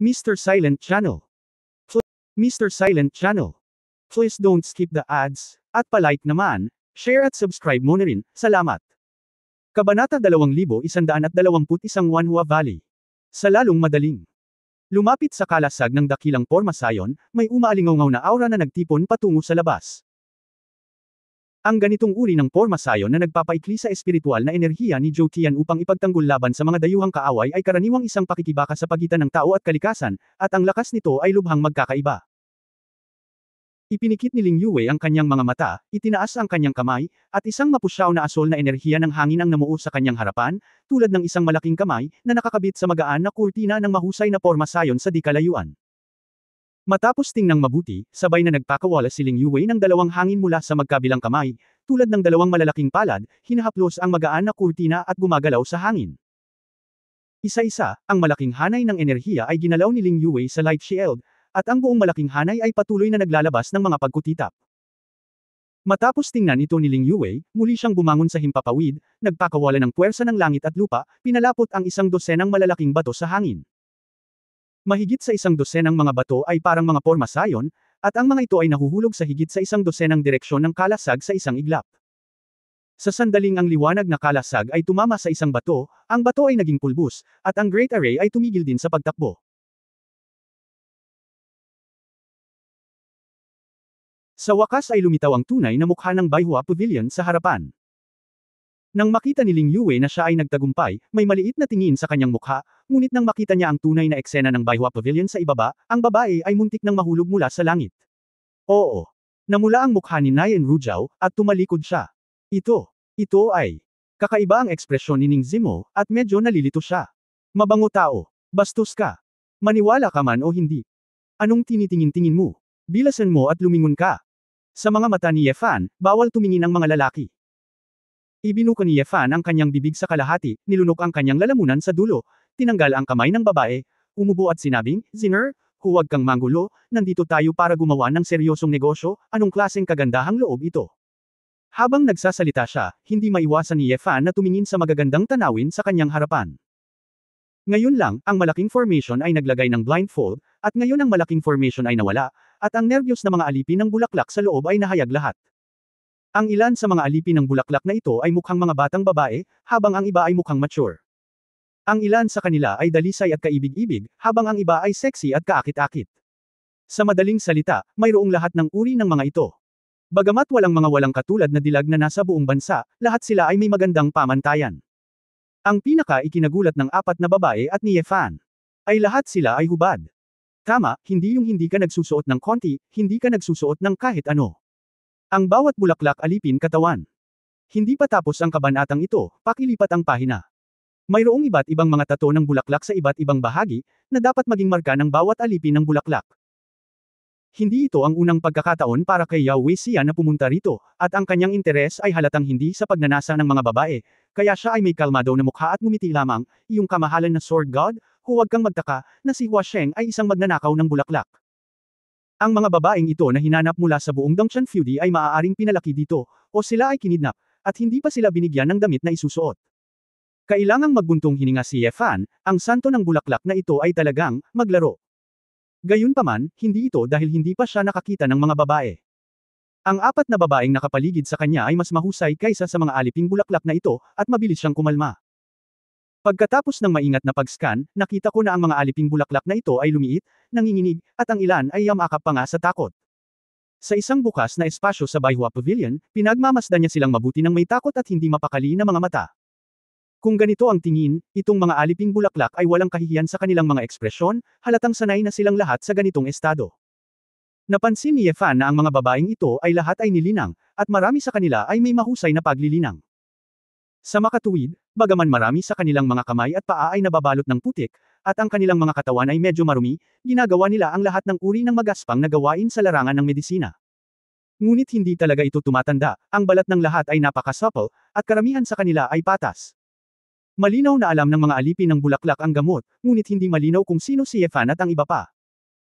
Mr. Silent Channel. Mr. Silent Channel. Please don't skip the ads, at palike naman, share at subscribe mo na rin, salamat. Kabanata 2121 Wanhua Valley. Sa lalong madaling. Lumapit sa kalasag ng dakilang pormasayon, may umaalingaw na aura na nagtipon patungo sa labas. Ang ganitong uri ng pormasayon na nagpapaikli sa espiritual na enerhiya ni Jotian upang ipagtanggol laban sa mga dayuhang kaaway ay karaniwang isang pakikibaka sa pagitan ng tao at kalikasan, at ang lakas nito ay lubhang magkakaiba. Ipinikit ni Ling Yue ang kanyang mga mata, itinaas ang kanyang kamay, at isang mapusyaw na asol na enerhiya ng hangin ang namuo sa kanyang harapan, tulad ng isang malaking kamay, na nakakabit sa magaan na kurtina ng mahusay na pormasayon sa di kalayuan. Matapos tingnang mabuti, sabay na nagpakawala si Ling Yue ng dalawang hangin mula sa magkabilang kamay, tulad ng dalawang malalaking palad, hinahaplos ang magaan na kurtina at gumagalaw sa hangin. Isa-isa, ang malaking hanay ng enerhiya ay ginalaw ni Ling Yue sa light shield, at ang buong malaking hanay ay patuloy na naglalabas ng mga pagkutitap. Matapos tingnan ito ni Ling Yue, muli siyang bumangon sa himpapawid, nagpakawala ng puwersa ng langit at lupa, pinalapot ang 100 malalaking bato sa hangin. Mahigit sa 100 mga bato ay parang mga pormasayon, at ang mga ito ay nahuhulog sa higit sa 100 direksyon ng kalasag sa isang iglap. Sa sandaling ang liwanag na kalasag ay tumama sa isang bato, ang bato ay naging pulbos, at ang Great Array ay tumigil din sa pagtakbo. Sa wakas ay lumitaw ang tunay na mukha ng Baihua Pavilion sa harapan. Nang makita ni Ling Yue na siya ay nagtagumpay, may maliit na tingin sa kanyang mukha, ngunit nang makita niya ang tunay na eksena ng Baihua Pavilion sa ibaba, ang babae ay muntik nang mahulog mula sa langit. Oo. Namula ang mukha ni Nayan Rujao, at tumalikod siya. Ito ay. Kakaiba ang ekspresyon ni Ning Zimo, at medyo nalilito siya. Mabango tao. Bastos ka. Maniwala ka man o hindi. Anong tinitingin-tingin mo? Bilasan mo at lumingon ka. Sa mga mata ni Ye Fan, bawal tumingin ang mga lalaki. Ibinuka ni Ye Fan ang kanyang bibig sa kalahati, nilunok ang kanyang lalamunan sa dulo, tinanggal ang kamay ng babae, umubo at sinabing, "Zinger, huwag kang manggulo, nandito tayo para gumawa ng seryosong negosyo, anong klaseng kagandahang loob ito?" Habang nagsasalita siya, hindi maiwasan ni Ye Fan na tumingin sa magagandang tanawin sa kanyang harapan. Ngayon lang, ang malaking formation ay naglagay ng blindfold, at ngayon ang malaking formation ay nawala, at ang nerbiyos na mga alipin ng bulaklak sa loob ay nahayag lahat. Ang ilan sa mga alipin ng bulaklak na ito ay mukhang mga batang babae, habang ang iba ay mukhang mature. Ang ilan sa kanila ay dalisay at kaibig-ibig, habang ang iba ay sexy at kaakit-akit. Sa madaling salita, mayroong lahat ng uri ng mga ito. Bagamat walang katulad na dilag na nasa buong bansa, lahat sila ay may magandang pamantayan. Ang pinaka-ikinagulat ng 4 na babae at ni Ye Fan ay lahat sila ay hubad. Tama, hindi yung hindi ka nagsusuot ng konti, hindi ka nagsusuot ng kahit ano. Ang bawat bulaklak alipin katawan. Hindi pa tapos ang kabanatang ito, pakilipat ang pahina. Mayroong iba't ibang mga tato ng bulaklak sa iba't ibang bahagi, na dapat maging marka ng bawat alipin ng bulaklak. Hindi ito ang unang pagkakataon para kay Yao Weixian na pumunta rito, at ang kanyang interes ay halatang hindi sa pagnanasa ng mga babae, kaya siya ay may kalmado na mukha at ngumiti lamang, iyong kamahalan na sword god, huwag kang magtaka, na si Hua Sheng ay isang magnanakaw ng bulaklak. Ang mga babaeng ito na hinanap mula sa buong Dongshan Feudi ay maaaring pinalaki dito, o sila ay kinidnap, at hindi pa sila binigyan ng damit na isusuot. Kailangang magbuntong hininga si Ye Fan, ang santo ng bulaklak na ito ay talagang maglaro. Gayunpaman, hindi ito dahil hindi pa siya nakakita ng mga babae. Ang 4 na babaeng nakapaligid sa kanya ay mas mahusay kaysa sa mga aliping bulaklak na ito, at mabilis siyang kumalma. Pagkatapos ng maingat na pag-scan, nakita ko na ang mga aliping bulaklak na ito ay lumiit, nanginginig, at ang ilan ay yamakap pa nga sa takot. Sa isang bukas na espasyo sa Baihua Pavilion, pinagmamasdan niya silang mabuti ng may takot at hindi mapakali na mga mata. Kung ganito ang tingin, itong mga aliping bulaklak ay walang kahihiyan sa kanilang mga ekspresyon, halatang sanay na silang lahat sa ganitong estado. Napansin ni Ye Fan na ang mga babaeng ito ay lahat ay nilinang, at marami sa kanila ay may mahusay na paglilinang. Sa makatuwid, bagaman marami sa kanilang mga kamay at paa ay nababalot ng putik, at ang kanilang mga katawan ay medyo marumi, ginagawa nila ang lahat ng uri ng magaspang na gawain sa larangan ng medisina. Ngunit hindi talaga ito tumatanda, ang balat ng lahat ay napaka-supple, at karamihan sa kanila ay patas. Malinaw na alam ng mga alipin ng bulaklak ang gamot, ngunit hindi malinaw kung sino si Ye Fan at ang iba pa.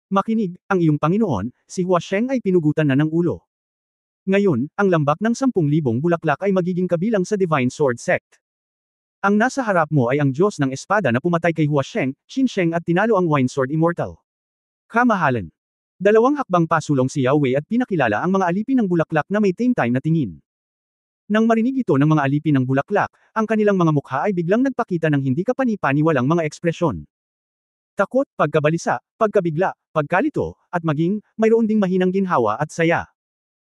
Makinig, ang iyong Panginoon, si Hua Sheng ay pinugutan na ng ulo. Ngayon, ang lambak ng 10,000 bulaklak ay magiging kabilang sa Divine Sword Sect. Ang nasa harap mo ay ang Diyos ng Espada na pumatay kay Hua Sheng, Qin Sheng at tinalo ang Wine Sword Immortal. Kamahalan. Dalawang hakbang pasulong si Yao Wei at pinakilala ang mga alipin ng bulaklak na may tame time na tingin. Nang marinig ito ng mga alipin ng bulaklak, ang kanilang mga mukha ay biglang nagpakita ng hindi kapani-paniwalang mga ekspresyon. Takot, pagkabalisa, pagkabigla, pagkalito, at maging, mayroon ding mahinang ginhawa at saya.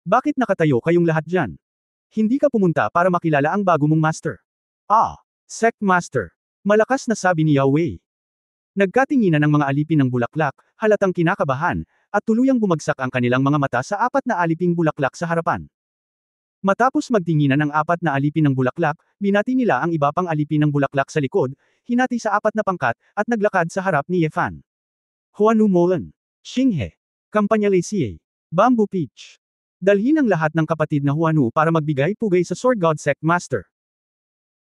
Bakit nakatayo kayong lahat dyan? Hindi ka pumunta para makilala ang bago mong master. Sect Master. Malakas na sabi ni Yao Wei. Nagkatinginan ng mga alipin ng bulaklak, halatang kinakabahan, at tuluyang bumagsak ang kanilang mga mata sa apat na aliping bulaklak sa harapan. Matapos magtinginan ang apat na alipin ng bulaklak, binati nila ang iba pang alipin ng bulaklak sa likod, hinati sa apat na pangkat, at naglakad sa harap ni Ye Fan. Huanu Molan. Xinghe. Campanyalaceae. Bamboo Peach. Dalhin ang lahat ng kapatid na Huanu para magbigay pugay sa Sword God Sect Master.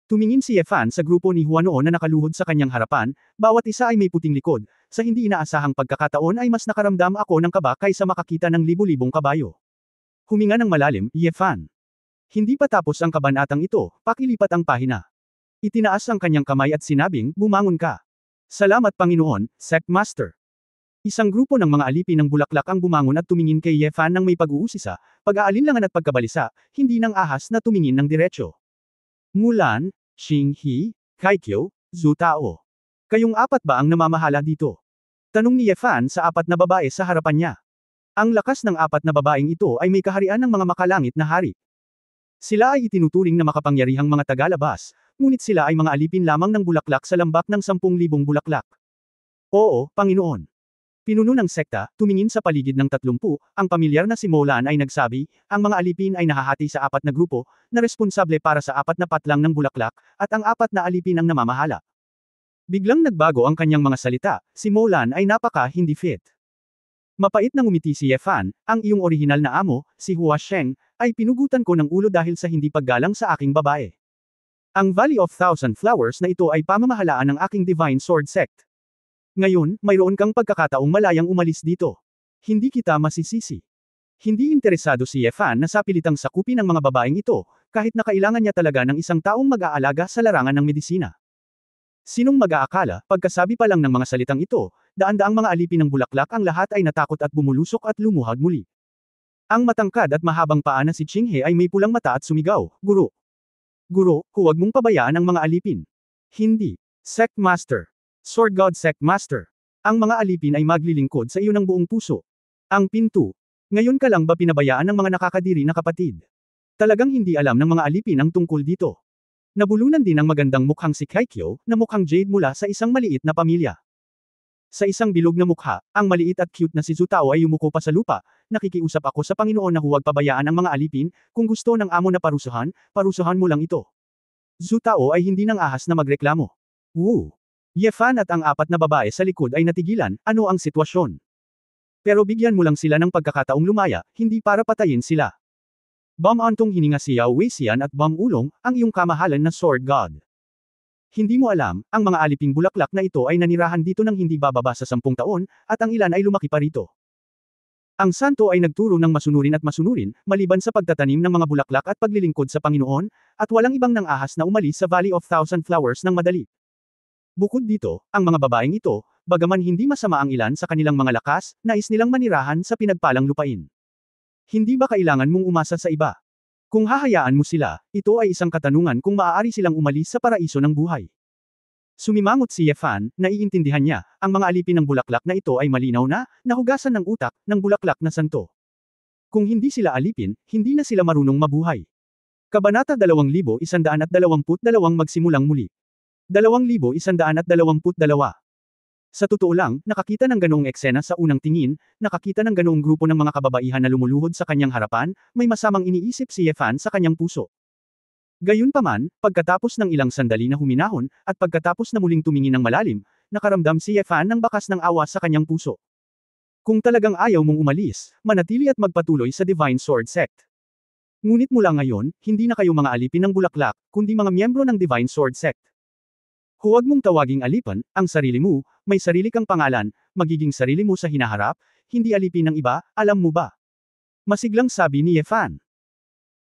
Tumingin si Ye Fan sa grupo ni Huano na nakaluhod sa kanyang harapan, bawat isa ay may puting likod, sa hindi inaasahang pagkakataon ay mas nakaramdam ako ng kaba kaysa makakita ng libu-libong kabayo. Huminga ng malalim, Ye Fan. Hindi pa tapos ang kabanatang ito, pakilipat ang pahina. Itinaas ang kanyang kamay at sinabing, bumangon ka. Salamat Panginoon, Sect Master. Isang grupo ng mga alipin ng bulaklak ang bumangon at tumingin kay Ye Fan ng may pag-uusisa, pag-aalinlangan at pagkabalisa, hindi ng ahas na tumingin ng diretsyo. Mulan, Xinghe, Kaikyo, Zhu Tao. Kayong apat ba ang namamahala dito? Tanong ni Ye Fan sa apat na babae sa harapan niya. Ang lakas ng apat na babaeng ito ay may kaharian ng mga makalangit na hari. Sila ay itinuturing na makapangyarihang mga tagalabas, ngunit sila ay mga alipin lamang ng bulaklak sa lambak ng 10,000 bulaklak. Oo, Panginoon. Pinuno ng sekta, tumingin sa paligid ng 30, ang pamilyar na si Molan ay nagsabi, ang mga alipin ay nahahati sa apat na grupo, na responsable para sa apat na patlang ng bulaklak, at ang apat na alipin ang namamahala. Biglang nagbago ang kanyang mga salita, si Molan ay napaka-hindi fit. Mapait na ngumiti si Ye Fan, ang iyong orihinal na amo, si Hua Sheng, ay pinugutan ko ng ulo dahil sa hindi paggalang sa aking babae. Ang Valley of Thousand Flowers na ito ay pamamahalaan ng aking Divine Sword Sect. Ngayon, mayroon kang pagkakataong malayang umalis dito. Hindi kita masisisi. Hindi interesado si Ye Fan na sapilitang sakupin ng mga babaeng ito, kahit na kailangan niya talaga ng isang taong mag-aalaga sa larangan ng medisina. Sinong mag-aakala, pagkasabi pa lang ng mga salitang ito, daan-daang mga alipin ng bulaklak ang lahat ay natakot at bumulusok at lumuhad muli. Ang matangkad at mahabang paa na si Xinghe ay may pulang mata at sumigaw, Guro. Guro, huwag mong pabayaan ang mga alipin. Hindi. Sect Master. Sword God Sect Master. Ang mga alipin ay maglilingkod sa iyo ng buong puso. Ang pinto. Ngayon ka lang ba pinabayaan ng mga nakakadiri na kapatid? Talagang hindi alam ng mga alipin ang tungkol dito. Nabulunan din ang magandang mukhang si Kaikyo, na mukhang jade mula sa isang maliit na pamilya. Sa isang bilog na mukha, ang maliit at cute na si Zhu Tao ay yumuko pa sa lupa, nakikiusap ako sa Panginoon na huwag pabayaan ang mga alipin, kung gusto ng amo na parusahan mo lang ito. Zhu Tao ay hindi nang ahas na magreklamo. Woo! Ye Fan at ang apat na babae sa likod ay natigilan, ano ang sitwasyon? Pero bigyan mo lang sila ng pagkakataong lumaya, hindi para patayin sila. Antong hininga si Yao Weixian at Ulong, ang iyong kamahalan na Sword God. Hindi mo alam, ang mga aliping bulaklak na ito ay nanirahan dito ng hindi bababa sa 10 taon, at ang ilan ay lumaki pa rito. Ang santo ay nagturo ng masunurin, maliban sa pagtatanim ng mga bulaklak at paglilingkod sa Panginoon, at walang ibang nang ahas na umalis sa Valley of Thousand Flowers ng madali. Bukod dito, ang mga babaeng ito, bagaman hindi masama ang ilan sa kanilang mga lakas, nais nilang manirahan sa pinagpalang lupain. Hindi ba kailangan mong umasa sa iba? Kung hahayaan mo sila, ito ay isang katanungan kung maaari silang umalis sa paraiso ng buhay. Sumimangot si Ye Fan, naiintindihan niya, ang mga alipin ng bulaklak na ito ay malinaw na, nahugasan ng utak, ng bulaklak na santo. Kung hindi sila alipin, hindi na sila marunong mabuhay. Kabanata 2122 magsimulang muli. 2122. Sa totoo lang, nakakita ng ganoong eksena sa unang tingin, nakakita ng ganoong grupo ng mga kababaihan na lumuluhod sa kanyang harapan, may masamang iniisip si Ye Fan sa kanyang puso. Gayunpaman, pagkatapos ng ilang sandali na huminahon, at pagkatapos na muling tumingin ng malalim, nakaramdam si Ye Fan ng bakas ng awa sa kanyang puso. Kung talagang ayaw mong umalis, manatili at magpatuloy sa Divine Sword Sect. Ngunit mula ngayon, hindi na kayo mga alipin ng bulaklak, kundi mga miyembro ng Divine Sword Sect. Huwag mong tawaging alipan, ang sarili mo, may sarili kang pangalan, magiging sarili mo sa hinaharap, hindi alipin ng iba, alam mo ba? Masiglang sabi ni Ye Fan.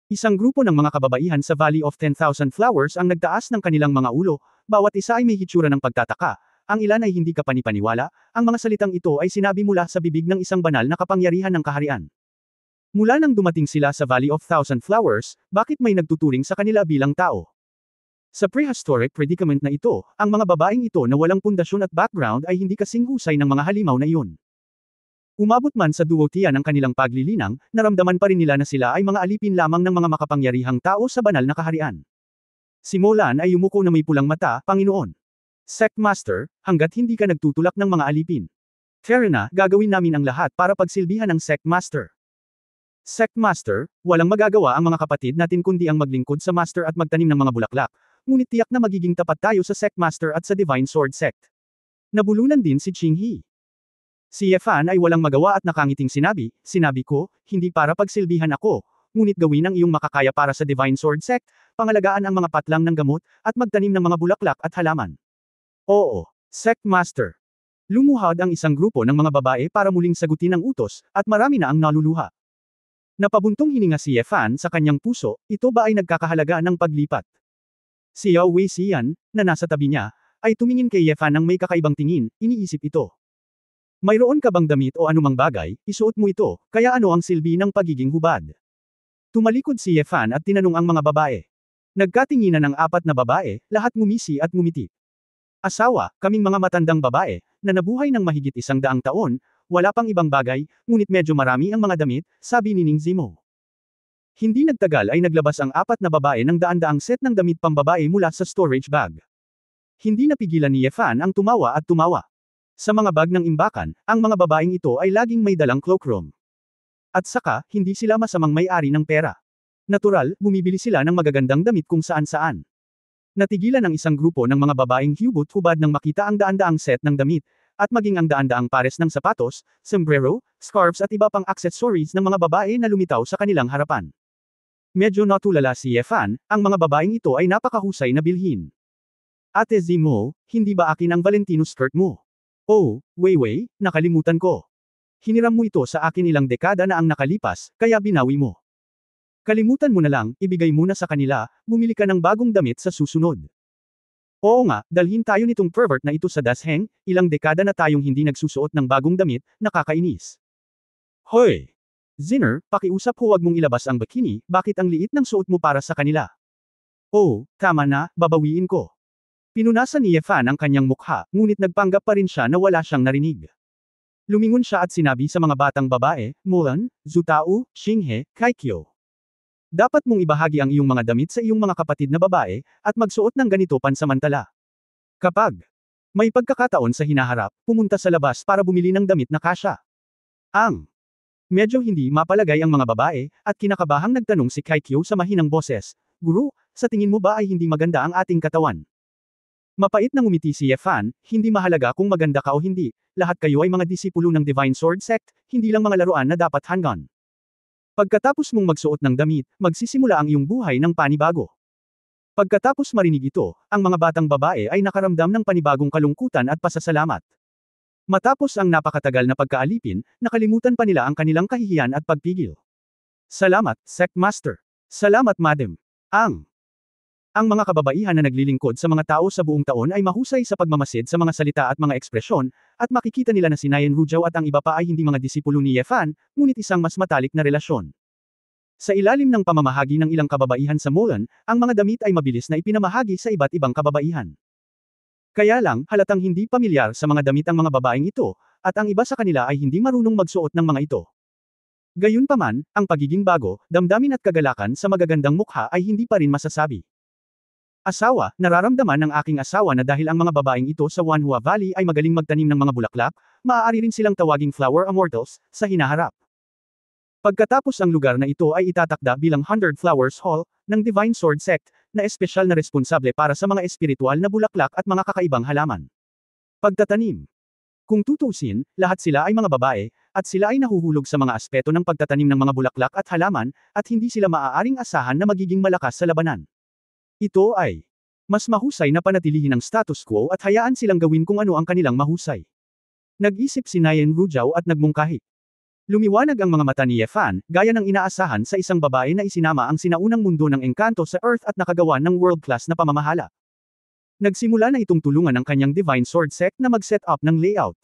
Isang grupo ng mga kababaihan sa Valley of 10,000 Flowers ang nagtaas ng kanilang mga ulo, bawat isa ay may hitsura ng pagtataka. Ang ilan ay hindi kapanipaniwala, ang mga salitang ito ay sinabi mula sa bibig ng isang banal na kapangyarihan ng kaharian. Mula nang dumating sila sa Valley of Thousand Flowers, bakit may nagtuturing sa kanila bilang tao? Sa prehistoric predicament na ito, ang mga babaeng ito na walang pundasyon at background ay hindi kasing husay ng mga halimaw na iyon. Umabot man sa duotian ang kanilang paglilinang, naramdaman pa rin nila na sila ay mga alipin lamang ng mga makapangyarihang tao sa banal na kaharian. Si Molan ay yumuko na may pulang mata, Panginoon. Sect Master, hanggat hindi ka nagtutulak ng mga alipin. Terena, gagawin namin ang lahat para pagsilbihan ng Sect Master. Sect Master, walang magagawa ang mga kapatid natin kundi ang maglingkod sa Master at magtanim ng mga bulaklak, ngunit tiyak na magiging tapat tayo sa Sect Master at sa Divine Sword Sect. Nabulunan din si Qinghe. Si Yefan ay walang magawa at nakangiting sinabi ko, hindi para pagsilbihan ako, ngunit gawin ang iyong makakaya para sa Divine Sword Sect, pangalagaan ang mga patlang ng gamot, at magtanim ng mga bulaklak at halaman. Oo, Sect Master. Lumuhad ang isang grupo ng mga babae para muling sagutin ang utos, at marami na ang naluluha. Napabuntong hininga si Yefan sa kanyang puso, ito ba ay nagkakahalaga ng paglipat? Si Yao Wei Xian, na nasa tabi niya, ay tumingin kay Yefan ng may kakaibang tingin, iniisip ito. Mayroon ka bang damit o anumang bagay, isuot mo ito, kaya ano ang silbi ng pagiging hubad? Tumalikod si Yefan at tinanong ang mga babae. Nagkatinginan ang apat na babae, lahat ngumisi at ngumiti. Asawa, kaming mga matandang babae, na nabuhay ng mahigit 100 taon, wala pang ibang bagay, ngunit medyo marami ang mga damit, sabi ni Ning Zimo. Hindi nagtagal ay naglabas ang apat na babae ng daan-daang set ng damit pambabae mula sa storage bag. Hindi napigilan ni Yefan ang tumawa at tumawa. Sa mga bag ng imbakan, ang mga babaeng ito ay laging may dalang cloakroom. At saka, hindi sila masamang may-ari ng pera. Natural, bumibili sila ng magagandang damit kung saan-saan. Natigilan ang isang grupo ng mga babaeng hubot-hubad nang makita ang daan-daang set ng damit, at maging ang daan-daang pares ng sapatos, sombrero, scarves at iba pang accessories ng mga babae na lumitaw sa kanilang harapan. Medyo natulala si Yefan, ang mga babaeng ito ay napakahusay na bilhin. Ate Zimo, hindi ba akin ang Valentino skirt mo? Oh, Weiwei, nakalimutan ko. Hiniram mo ito sa akin ilang dekada na ang nakalipas, kaya binawi mo. Kalimutan mo na lang, ibigay mo na sa kanila, bumili ka ng bagong damit sa susunod. Oo nga, dalhin tayo nitong pervert na ito sa dasheng, ilang dekada na tayong hindi nagsusuot ng bagong damit, nakakainis. Hoy! Zinner, pakiusap huwag mong ilabas ang bikini, bakit ang liit ng suot mo para sa kanila? Oh, tama na, babawiin ko. Pinunasan ni Yefan ang kanyang mukha, ngunit nagpanggap pa rin siya na wala siyang narinig. Lumingon siya at sinabi sa mga batang babae, Mulan, Zutao, Qinghe, Kaikyo. Dapat mong ibahagi ang iyong mga damit sa iyong mga kapatid na babae, at magsuot ng ganito pansamantala. Kapag may pagkakataon sa hinaharap, pumunta sa labas para bumili ng damit na kasya. Medyo hindi mapalagay ang mga babae, at kinakabahang nagtanong si Kaikyo sa mahinang boses, Guru, sa tingin mo ba ay hindi maganda ang ating katawan? Mapait na ngumiti si Yefan, hindi mahalaga kung maganda ka o hindi, lahat kayo ay mga disipulo ng Divine Sword Sect, hindi lang mga laruan na dapat hanggan. Pagkatapos mong magsuot ng damit, magsisimula ang iyong buhay ng panibago. Pagkatapos marinig ito, ang mga batang babae ay nakaramdam ng panibagong kalungkutan at pasasalamat. Matapos ang napakatagal na pagkaalipin, nakalimutan pa nila ang kanilang kahihiyan at pagpigil. Salamat, Sect Master. Salamat, Madam. Ang mga kababaihan na naglilingkod sa mga tao sa buong taon ay mahusay sa pagmamasid sa mga salita at mga ekspresyon, at makikita nila na si Nayan Rujao at ang iba pa ay hindi mga disipulo ni Yefan, ngunit isang mas matalik na relasyon. Sa ilalim ng pamamahagi ng ilang kababaihan sa Molan, ang mga damit ay mabilis na ipinamahagi sa iba't ibang kababaihan. Kaya lang, halatang hindi pamilyar sa mga damit ang mga babaeng ito, at ang iba sa kanila ay hindi marunong magsuot ng mga ito. Gayunpaman, ang pagiging bago, damdamin at kagalakan sa magagandang mukha ay hindi pa rin masasabi. Asawa, nararamdaman ng aking asawa na dahil ang mga babaeng ito sa Wanhua Valley ay magaling magtanim ng mga bulaklak, maaari rin silang tawaging flower immortals, sa hinaharap. Pagkatapos ang lugar na ito ay itatakda bilang 100 Flowers Hall, ng Divine Sword Sect, na espesyal na responsable para sa mga espiritual na bulaklak at mga kakaibang halaman. Pagtatanim. Kung tutusin, lahat sila ay mga babae, at sila ay nahuhulog sa mga aspeto ng pagtatanim ng mga bulaklak at halaman, at hindi sila maaaring asahan na magiging malakas sa labanan. Ito ay mas mahusay na panatilihin ang status quo at hayaan silang gawin kung ano ang kanilang mahusay. Nag-isip si Nayan Rujao at nagmungkahi. Lumiwanag ang mga mata ni Yefan, gaya ng inaasahan sa isang babae na isinama ang sinaunang mundo ng engkanto sa Earth at nakagawa ng world-class na pamamahala. Nagsimula na itong tulungan ng kanyang Divine Sword Sect na mag-set up ng layout.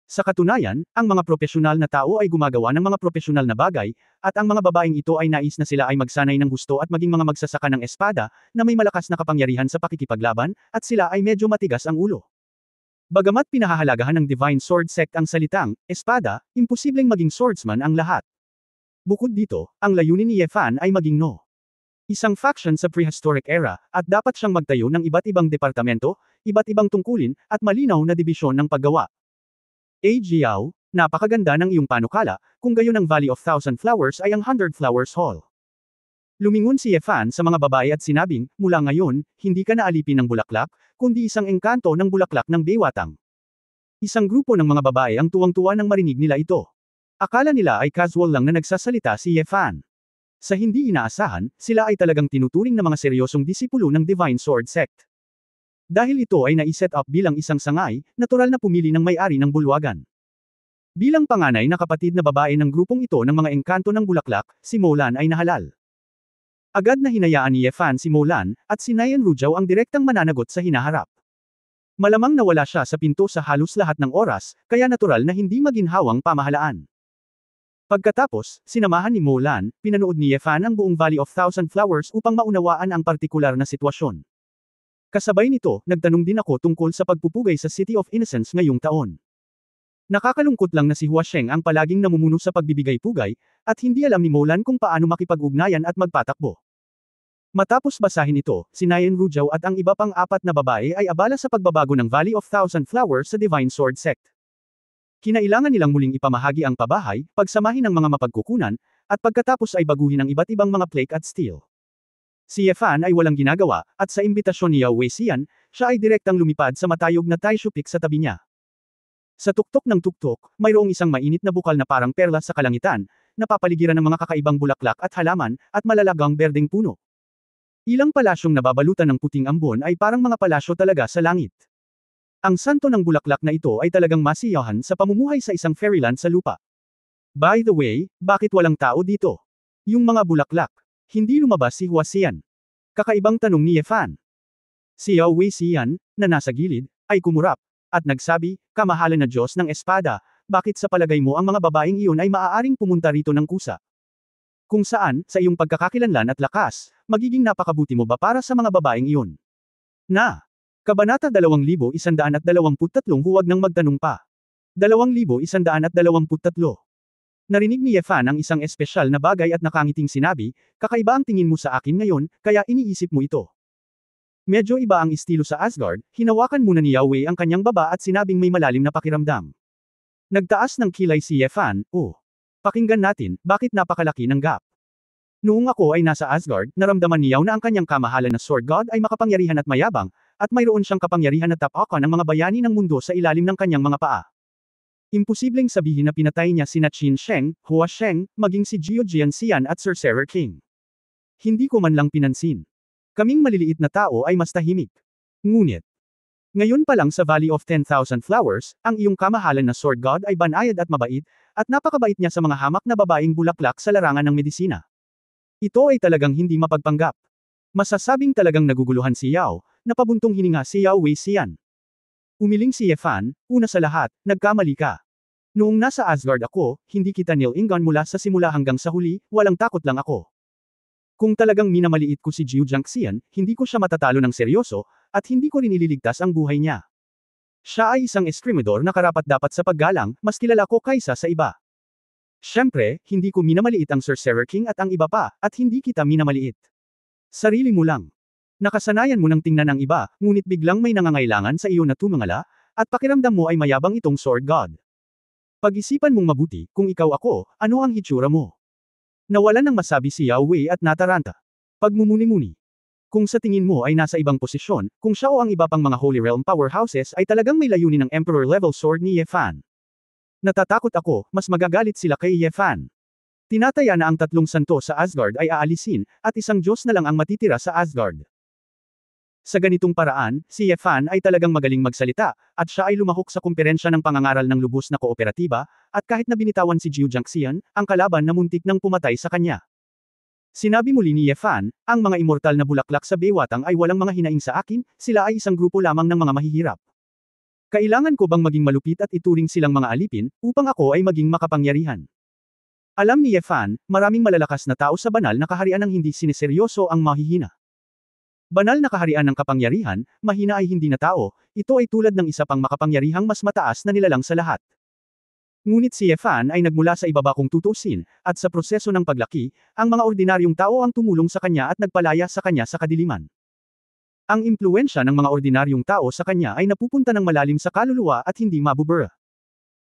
Sa katunayan, ang mga profesional na tao ay gumagawa ng mga profesional na bagay, at ang mga babaeng ito ay nais na sila ay magsanay ng gusto at maging mga magsasaka ng espada, na may malakas na kapangyarihan sa pakikipaglaban, at sila ay medyo matigas ang ulo. Bagamat pinahahalagahan ng Divine Sword Sect ang salitang, espada, imposibleng maging swordsman ang lahat. Bukod dito, ang layunin ni Yefan ay maging isang faction sa prehistoric era, at dapat siyang magtayo ng iba't ibang departamento, iba't ibang tungkulin, at malinaw na dibisyon ng paggawa. Jiao, napakaganda ng iyong panukala, kung gayon ang Valley of Thousand Flowers ay ang 100 Flowers Hall. Lumingon si Yefan sa mga babae at sinabing, mula ngayon, hindi ka na alipin ng bulaklak, kundi isang engkanto ng bulaklak ng Baywatang. Isang grupo ng mga babae ang tuwang-tuwa nang marinig nila ito. Akala nila ay casual lang na nagsasalita si Yefan. Sa hindi inaasahan, sila ay talagang tinuturing na mga seryosong disipulo ng Divine Sword Sect. Dahil ito ay naiset up bilang isang sangay, natural na pumili ng may-ari ng bulwagan. Bilang panganay na kapatid na babae ng grupong ito ng mga engkanto ng bulaklak, si Molan ay nahalal. Agad na hinayaan ni Yefan si Molan, at si Nayan Rujao ang direktang mananagot sa hinaharap. Malamang nawala siya sa pinto sa halos lahat ng oras, kaya natural na hindi maginhawang pamahalaan. Pagkatapos, sinamahan ni Molan, pinanood ni Yefan ang buong Valley of Thousand Flowers upang maunawaan ang partikular na sitwasyon. Kasabay nito, nagtanong din ako tungkol sa pagpupugay sa City of Innocence ngayong taon. Nakakalungkot lang na si Hua Sheng ang palaging namumuno sa pagbibigay-pugay, at hindi alam ni Molan kung paano makipag-ugnayan at magpatakbo. Matapos basahin ito, si Nayan Rujao at ang iba pang 4 na babae ay abala sa pagbabago ng Valley of Thousand Flowers sa Divine Sword Sect. Kinailangan nilang muling ipamahagi ang pabahay, pagsamahin ng mga mapagkukunan, at pagkatapos ay baguhin ang iba't ibang mga flake at steel. Si Yefan ay walang ginagawa, at sa imbitasyon ni Yao Weixian, siya ay direktang lumipad sa matayog na Taishu Peak sa tabi niya. Sa tuktok ng tuktok, mayroong isang mainit na bukal na parang perla sa kalangitan, napapaligiran ng mga kakaibang bulaklak at halaman, at malalagang berdeng puno. Ilang palasyong nababalutan ng puting ambon ay parang mga palasyo talaga sa langit. Ang santo ng bulaklak na ito ay talagang masiyahan sa pamumuhay sa isang fairyland sa lupa. By the way, bakit walang tao dito? Yung mga bulaklak. Hindi lumabas si Hua Xian. Kakaibang tanong ni Yefan. Si Yao Weixian, na nasa gilid, ay kumurap, at nagsabi, kamahalan na Diyos ng espada, bakit sa palagay mo ang mga babaeng iyon ay maaaring pumunta rito ng kusa? Kung saan, sa iyong pagkakakilanlan at lakas, magiging napakabuti mo ba para sa mga babaeng iyon? Kabanata 2123 huwag nang magtanong pa. 2123. Narinig ni Yefan ang isang espesyal na bagay at nakangiting sinabi, kakaiba ang tingin mo sa akin ngayon, kaya iniisip mo ito. Medyo iba ang estilo sa Asgard, hinawakan muna ni Yao Wei ang kanyang baba at sinabing may malalim na pakiramdam. Nagtaas ng kilay si Yefan, pakinggan natin, bakit napakalaki ng gap. Noong ako ay nasa Asgard, naramdaman ni Yao na ang kanyang kamahalan na Sword God ay makapangyarihan at mayabang, at mayroon siyang kapangyarihan na tapakan ng mga bayani ng mundo sa ilalim ng kanyang mga paa. Imposibleng sabihin na pinatay niya sina Qin Sheng, Hua Sheng, maging si Jiu Jianxian at Sorcerer King. Hindi ko man lang pinansin. Kaming maliliit na tao ay mas tahimik. Ngunit, ngayon pa lang sa Valley of 10,000 Flowers, ang iyong kamahalan na Sword God ay banayad at mabait, at napakabait niya sa mga hamak na babaeng bulaklak sa larangan ng medisina. Ito ay talagang hindi mapagpanggap. Masasabing talagang naguguluhan si Yao, napabuntong hininga si Yao Weixian. Umiling si Yefan, una sa lahat, nagkamali ka. Noong nasa Asgard ako, hindi kita nilingan mula sa simula hanggang sa huli, walang takot lang ako. Kung talagang minamaliit ko si Jiu Jianxian, hindi ko siya matatalo ng seryoso, at hindi ko rin ililigtas ang buhay niya. Siya ay isang eskrimador na karapat-dapat sa paggalang, mas kilala ko kaysa sa iba. Siyempre, hindi ko minamaliit ang Sorcerer King at ang iba pa, at hindi kita minamaliit. Sarili mo lang. Nakasanayan mo nang tingnan ang iba, ngunit biglang may nangangailangan sa iyo na tumangala, at pakiramdam mo ay mayabang itong Sword God. Pag-isipan mong mabuti, kung ikaw ako, ano ang hitsura mo? Nawalan ng masabi si Yao Wei at nataranta. Pagmumuni-muni. Kung sa tingin mo ay nasa ibang posisyon, kung siya o ang iba pang mga Holy Realm powerhouses ay talagang may layunin ng Emperor-level sword ni Yefan. Natatakot ako, mas magagalit sila kay Yefan. Tinataya na ang 3 santo sa Asgard ay aalisin, at isang Diyos na lang ang matitira sa Asgard. Sa ganitong paraan, si Yefan ay talagang magaling magsalita, at siya ay lumahok sa kumperensya ng pangangaral ng lubos na kooperatiba, at kahit na binitawan si Jiu Jiangxian, ang kalaban na muntik nang pumatay sa kanya. Sinabi muli ni Yefan, ang mga immortal na bulaklak sa Baywatang ay walang mga hinaing sa akin, sila ay isang grupo lamang ng mga mahihirap. Kailangan ko bang maging malupit at ituring silang mga alipin, upang ako ay maging makapangyarihan? Alam ni Yefan, maraming malalakas na tao sa banal na kaharian ang hindi sineseryoso ang mahihina. Banal na kaharian ng kapangyarihan, mahina ay hindi na tao, ito ay tulad ng isa pang makapangyarihang mas mataas na nilalang sa lahat. Ngunit si Yefan ay nagmula sa ibaba kung tutusin, at sa proseso ng paglaki, ang mga ordinaryong tao ang tumulong sa kanya at nagpalaya sa kanya sa kadiliman. Ang impluwensya ng mga ordinaryong tao sa kanya ay napupunta ng malalim sa kaluluwa at hindi mabubura.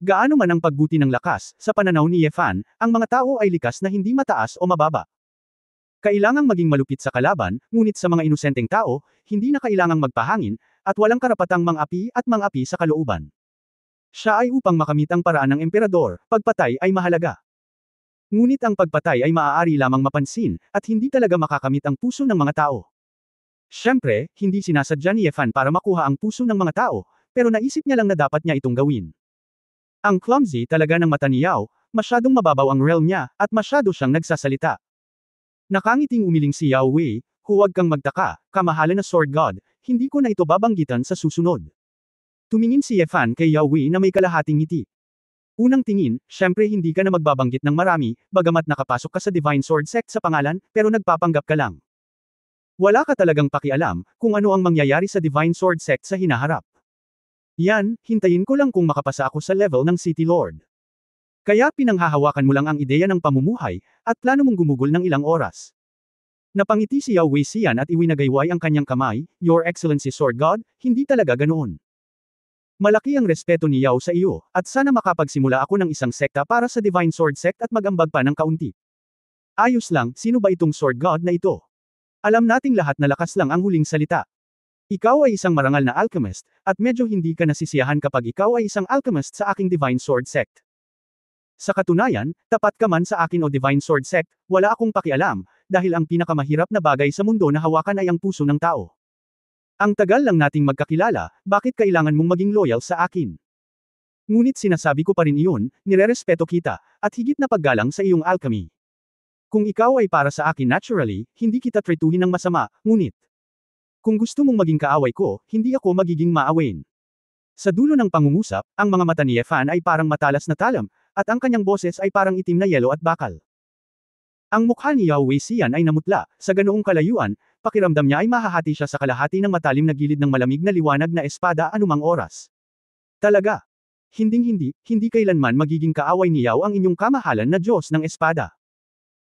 Gaano man ang pagbuti ng lakas, sa pananaw ni Yefan, ang mga tao ay likas na hindi mataas o mababa. Kailangang maging malupit sa kalaban, ngunit sa mga inosenteng tao, hindi na kailangang magpahangin, at walang karapatang mang-api at mang-api sa kalooban. Siya ay upang makamit ang paraan ng emperador, pagpatay ay mahalaga. Ngunit ang pagpatay ay maaari lamang mapansin, at hindi talaga makakamit ang puso ng mga tao. Siyempre, hindi sinasadya ni Yefan para makuha ang puso ng mga tao, pero naisip niya lang na dapat niya itong gawin. Ang clumsy talaga ng mata ni Yao, masyadong mababaw ang realm niya, at masyado siyang nagsasalita. Nakangiting umiling si Yao Wei, huwag kang magtaka, kamahalan na Sword God, hindi ko na ito babanggitan sa susunod. Tumingin si Yefan kay Yao Wei na may kalahating ngiti. Unang tingin, syempre hindi ka na magbabanggit ng marami, bagamat nakapasok ka sa Divine Sword Sect sa pangalan, pero nagpapanggap ka lang. Wala ka talagang pakialam, kung ano ang mangyayari sa Divine Sword Sect sa hinaharap. Yan, hintayin ko lang kung makapasa ako sa level ng City Lord. Kaya pinanghahawakan mo lang ang ideya ng pamumuhay, at plano mong gumugol ng ilang oras. Napangiti si Yao Wei Xian at iwinagayway ang kanyang kamay, Your Excellency Sword God, hindi talaga ganoon. Malaki ang respeto ni Yao sa iyo, at sana makapagsimula ako ng isang sekta para sa Divine Sword Sect at magambag pa ng kaunti. Ayos lang, sino ba itong Sword God na ito? Alam nating lahat na lakas lang ang huling salita. Ikaw ay isang marangal na alchemist, at medyo hindi ka nasisiyahan kapag ikaw ay isang alchemist sa aking Divine Sword Sect. Sa katunayan, tapat ka man sa akin o Divine Sword Sect, wala akong pakialam, dahil ang pinakamahirap na bagay sa mundo na hawakan ay ang puso ng tao. Ang tagal lang nating magkakilala, bakit kailangan mong maging loyal sa akin? Ngunit sinasabi ko pa rin iyon, nirerespeto kita, at higit na paggalang sa iyong alchemy. Kung ikaw ay para sa akin naturally, hindi kita tretuhin ng masama, ngunit kung gusto mong maging kaaway ko, hindi ako magiging maawain. Sa dulo ng pangungusap, ang mga mata ni Yefan ay parang matalas na talam, at ang kanyang boses ay parang itim na yelo at bakal. Ang mukha ni Yao Wei Xian ay namutla, sa ganoong kalayuan, pakiramdam niya ay mahahati siya sa kalahati ng matalim na gilid ng malamig na liwanag na espada anumang oras. Talaga. Hindi kailanman magiging kaaway ni Yao ang inyong kamahalan na Diyos ng espada.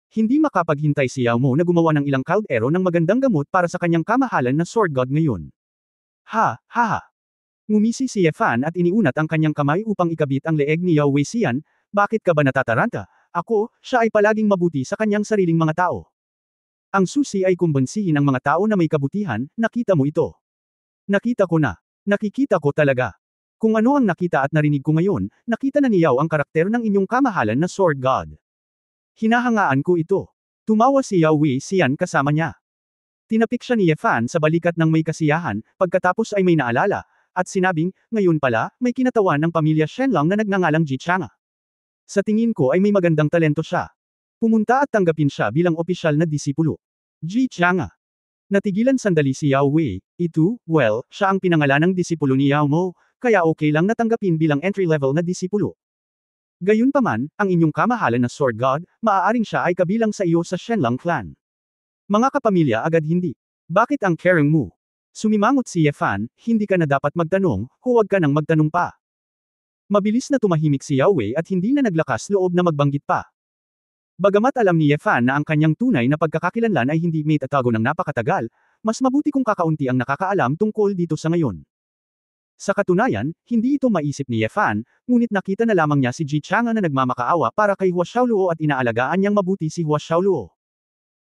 Hindi makapaghintay si Yao Mo na gumawa ng ilang kaldero ng magandang gamot para sa kanyang kamahalan na Sword God ngayon. Ha. Ngumisi si Yefan at iniunat ang kanyang kamay upang ikabit ang leeg ni Yao Wei Xian, bakit ka ba natataranta? Ako, siya ay palaging mabuti sa kanyang sariling mga tao. Ang susi ay kumbansihin ang mga tao na may kabutihan, nakita mo ito. Nakita ko na. Nakikita ko talaga. Kung ano ang nakita at narinig ko ngayon, nakita na ni Yao ang karakter ng inyong kamahalan na Sword God. Hinahangaan ko ito. Tumawa si Yao Wei Xian kasama niya. Tinapik siya ni Yefan sa balikat ng may kasiyahan, pagkatapos ay may naalala, at sinabing, ngayon pala, may kinatawan ng pamilya Shenlong na nagngangalang Ji Chang'a. Sa tingin ko ay may magandang talento siya. Pumunta at tanggapin siya bilang opisyal na disipulo. Ji Chang'a. Natigilan sandali si Yao Wei, siya ang pinangalanang disipulo ni Yao Mo, kaya okay lang natanggapin bilang entry-level na disipulo. Gayunpaman, ang inyong kamahalan na Sword God, maaaring siya ay kabilang sa iyo sa Shenlong clan. Mga kapamilya agad hindi. Bakit ang caring mo? Sumimangot si Yefan, hindi ka na dapat magtanong, huwag ka nang magtanong pa. Mabilis na tumahimik si Yao Wei at hindi na naglakas loob na magbanggit pa. Bagamat alam ni Yefan na ang kanyang tunay na pagkakakilanlan ay hindi may tatago ng napakatagal, mas mabuti kung kakaunti ang nakakaalam tungkol dito sa ngayon. Sa katunayan, hindi ito maisip ni Yefan, ngunit nakita na lamang niya si Ji Chang'a na nagmamakaawa para kay Hua Xiaoluo at inaalagaan niyang mabuti si Hua Xiaoluo.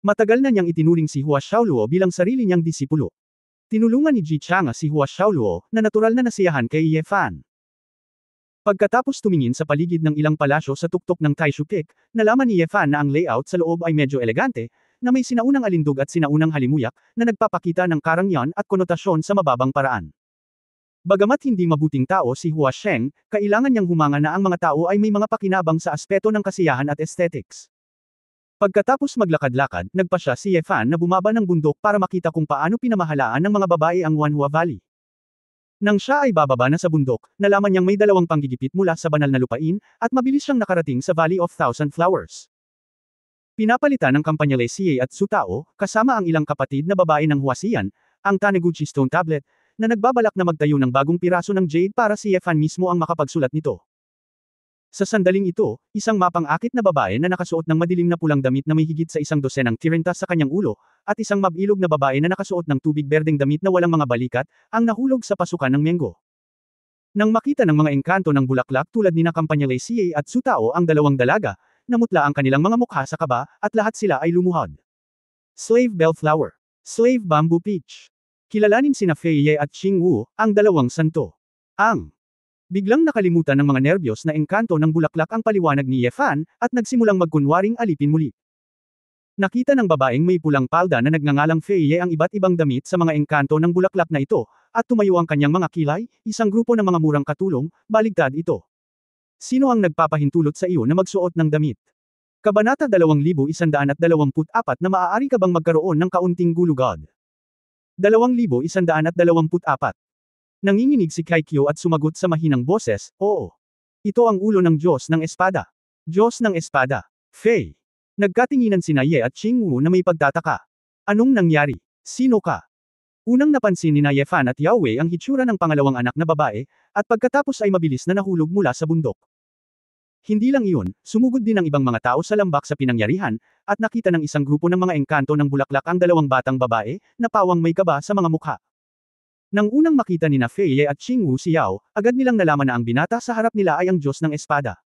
Matagal na niyang itinuring si Hua Xiaoluo bilang sarili niyang disipulo. Tinulungan ni Ji Chang'a si Hua Xiaoluo, na natural na nasiyahan kay Yefan. Pagkatapos tumingin sa paligid ng ilang palasyo sa tuktok ng Taishu Peak, nalaman ni Yefan na ang layout sa loob ay medyo elegante, na may sinaunang alindog at sinaunang halimuyak, na nagpapakita ng karangyaan at konotasyon sa mababang paraan. Bagamat hindi mabuting tao si Hua Sheng, kailangan niyang humanga na ang mga tao ay may mga pakinabang sa aspeto ng kasiyahan at aesthetics. Pagkatapos maglakad-lakad, nagpasya si Ye Fan na bumaba ng bundok para makita kung paano pinamahalaan ng mga babae ang Wanhua Valley. Nang siya ay bababa na sa bundok, nalaman niyang may dalawang panggigipit mula sa banal na lupain, at mabilis siyang nakarating sa Valley of Thousand Flowers. Pinapalitan ng kampanya Lei Xie at Su Tao, kasama ang ilang kapatid na babae ng Huasian, ang Taneguchi Stone Tablet, na nagbabalak na magtayo ng bagong piraso ng jade para si Ye Fan mismo ang makapagsulat nito. Sa sandaling ito, isang mapang-akit na babae na nakasuot ng madilim na pulang damit na may higit sa 1 dosenang tirinta sa kanyang ulo, at isang mabilog na babae na nakasuot ng tubig berdeng damit na walang mga balikat, ang nahulog sa pasukan ng Mengo. Nang makita ng mga engkanto ng bulaklak tulad ni na kampanya Lei Xie at Su Tao ang dalawang dalaga, namutla ang kanilang mga mukha sa kaba, at lahat sila ay lumuhod. Slave Bellflower. Slave Bamboo Peach. Kilalanin sina Fei Ye at Qing Wu, ang dalawang santo. Biglang nakalimutan ng mga nerbiyos na engkanto ng bulaklak ang paliwanag ni Ye Fan, at nagsimulang magkunwaring alipin muli. Nakita ng babaeng may pulang palda na nagngangalang Fei Ye ang iba't ibang damit sa mga engkanto ng bulaklak na ito, at tumayo ang kanyang mga kilay, isang grupo ng mga murang katulong, baligtad ito. Sino ang nagpapahintulot sa iyo na magsuot ng damit? Kabanata 2124 na maaari ka bang magkaroon ng kaunting gulugod? 2124. Nanginginig si Kaikyo at sumagot sa mahinang boses, oo. Ito ang ulo ng Diyos ng Espada. Diyos ng Espada. Fei. Nagkatinginan sina Ye at Qing Wu na may pagtataka. Anong nangyari? Sino ka? Unang napansin ni Ye Fan at Yao Wei ang hitsura ng pangalawang anak na babae, at pagkatapos ay mabilis na nahulog mula sa bundok. Hindi lang iyon, sumugod din ang ibang mga tao sa lambak sa pinangyarihan, at nakita ng isang grupo ng mga engkanto ng bulaklak ang dalawang batang babae, na pawang may kaba sa mga mukha. Nang unang makita ni na Fei Ye at Qing Wu si Yao, agad nilang nalaman na ang binata sa harap nila ay ang Diyos ng Espada.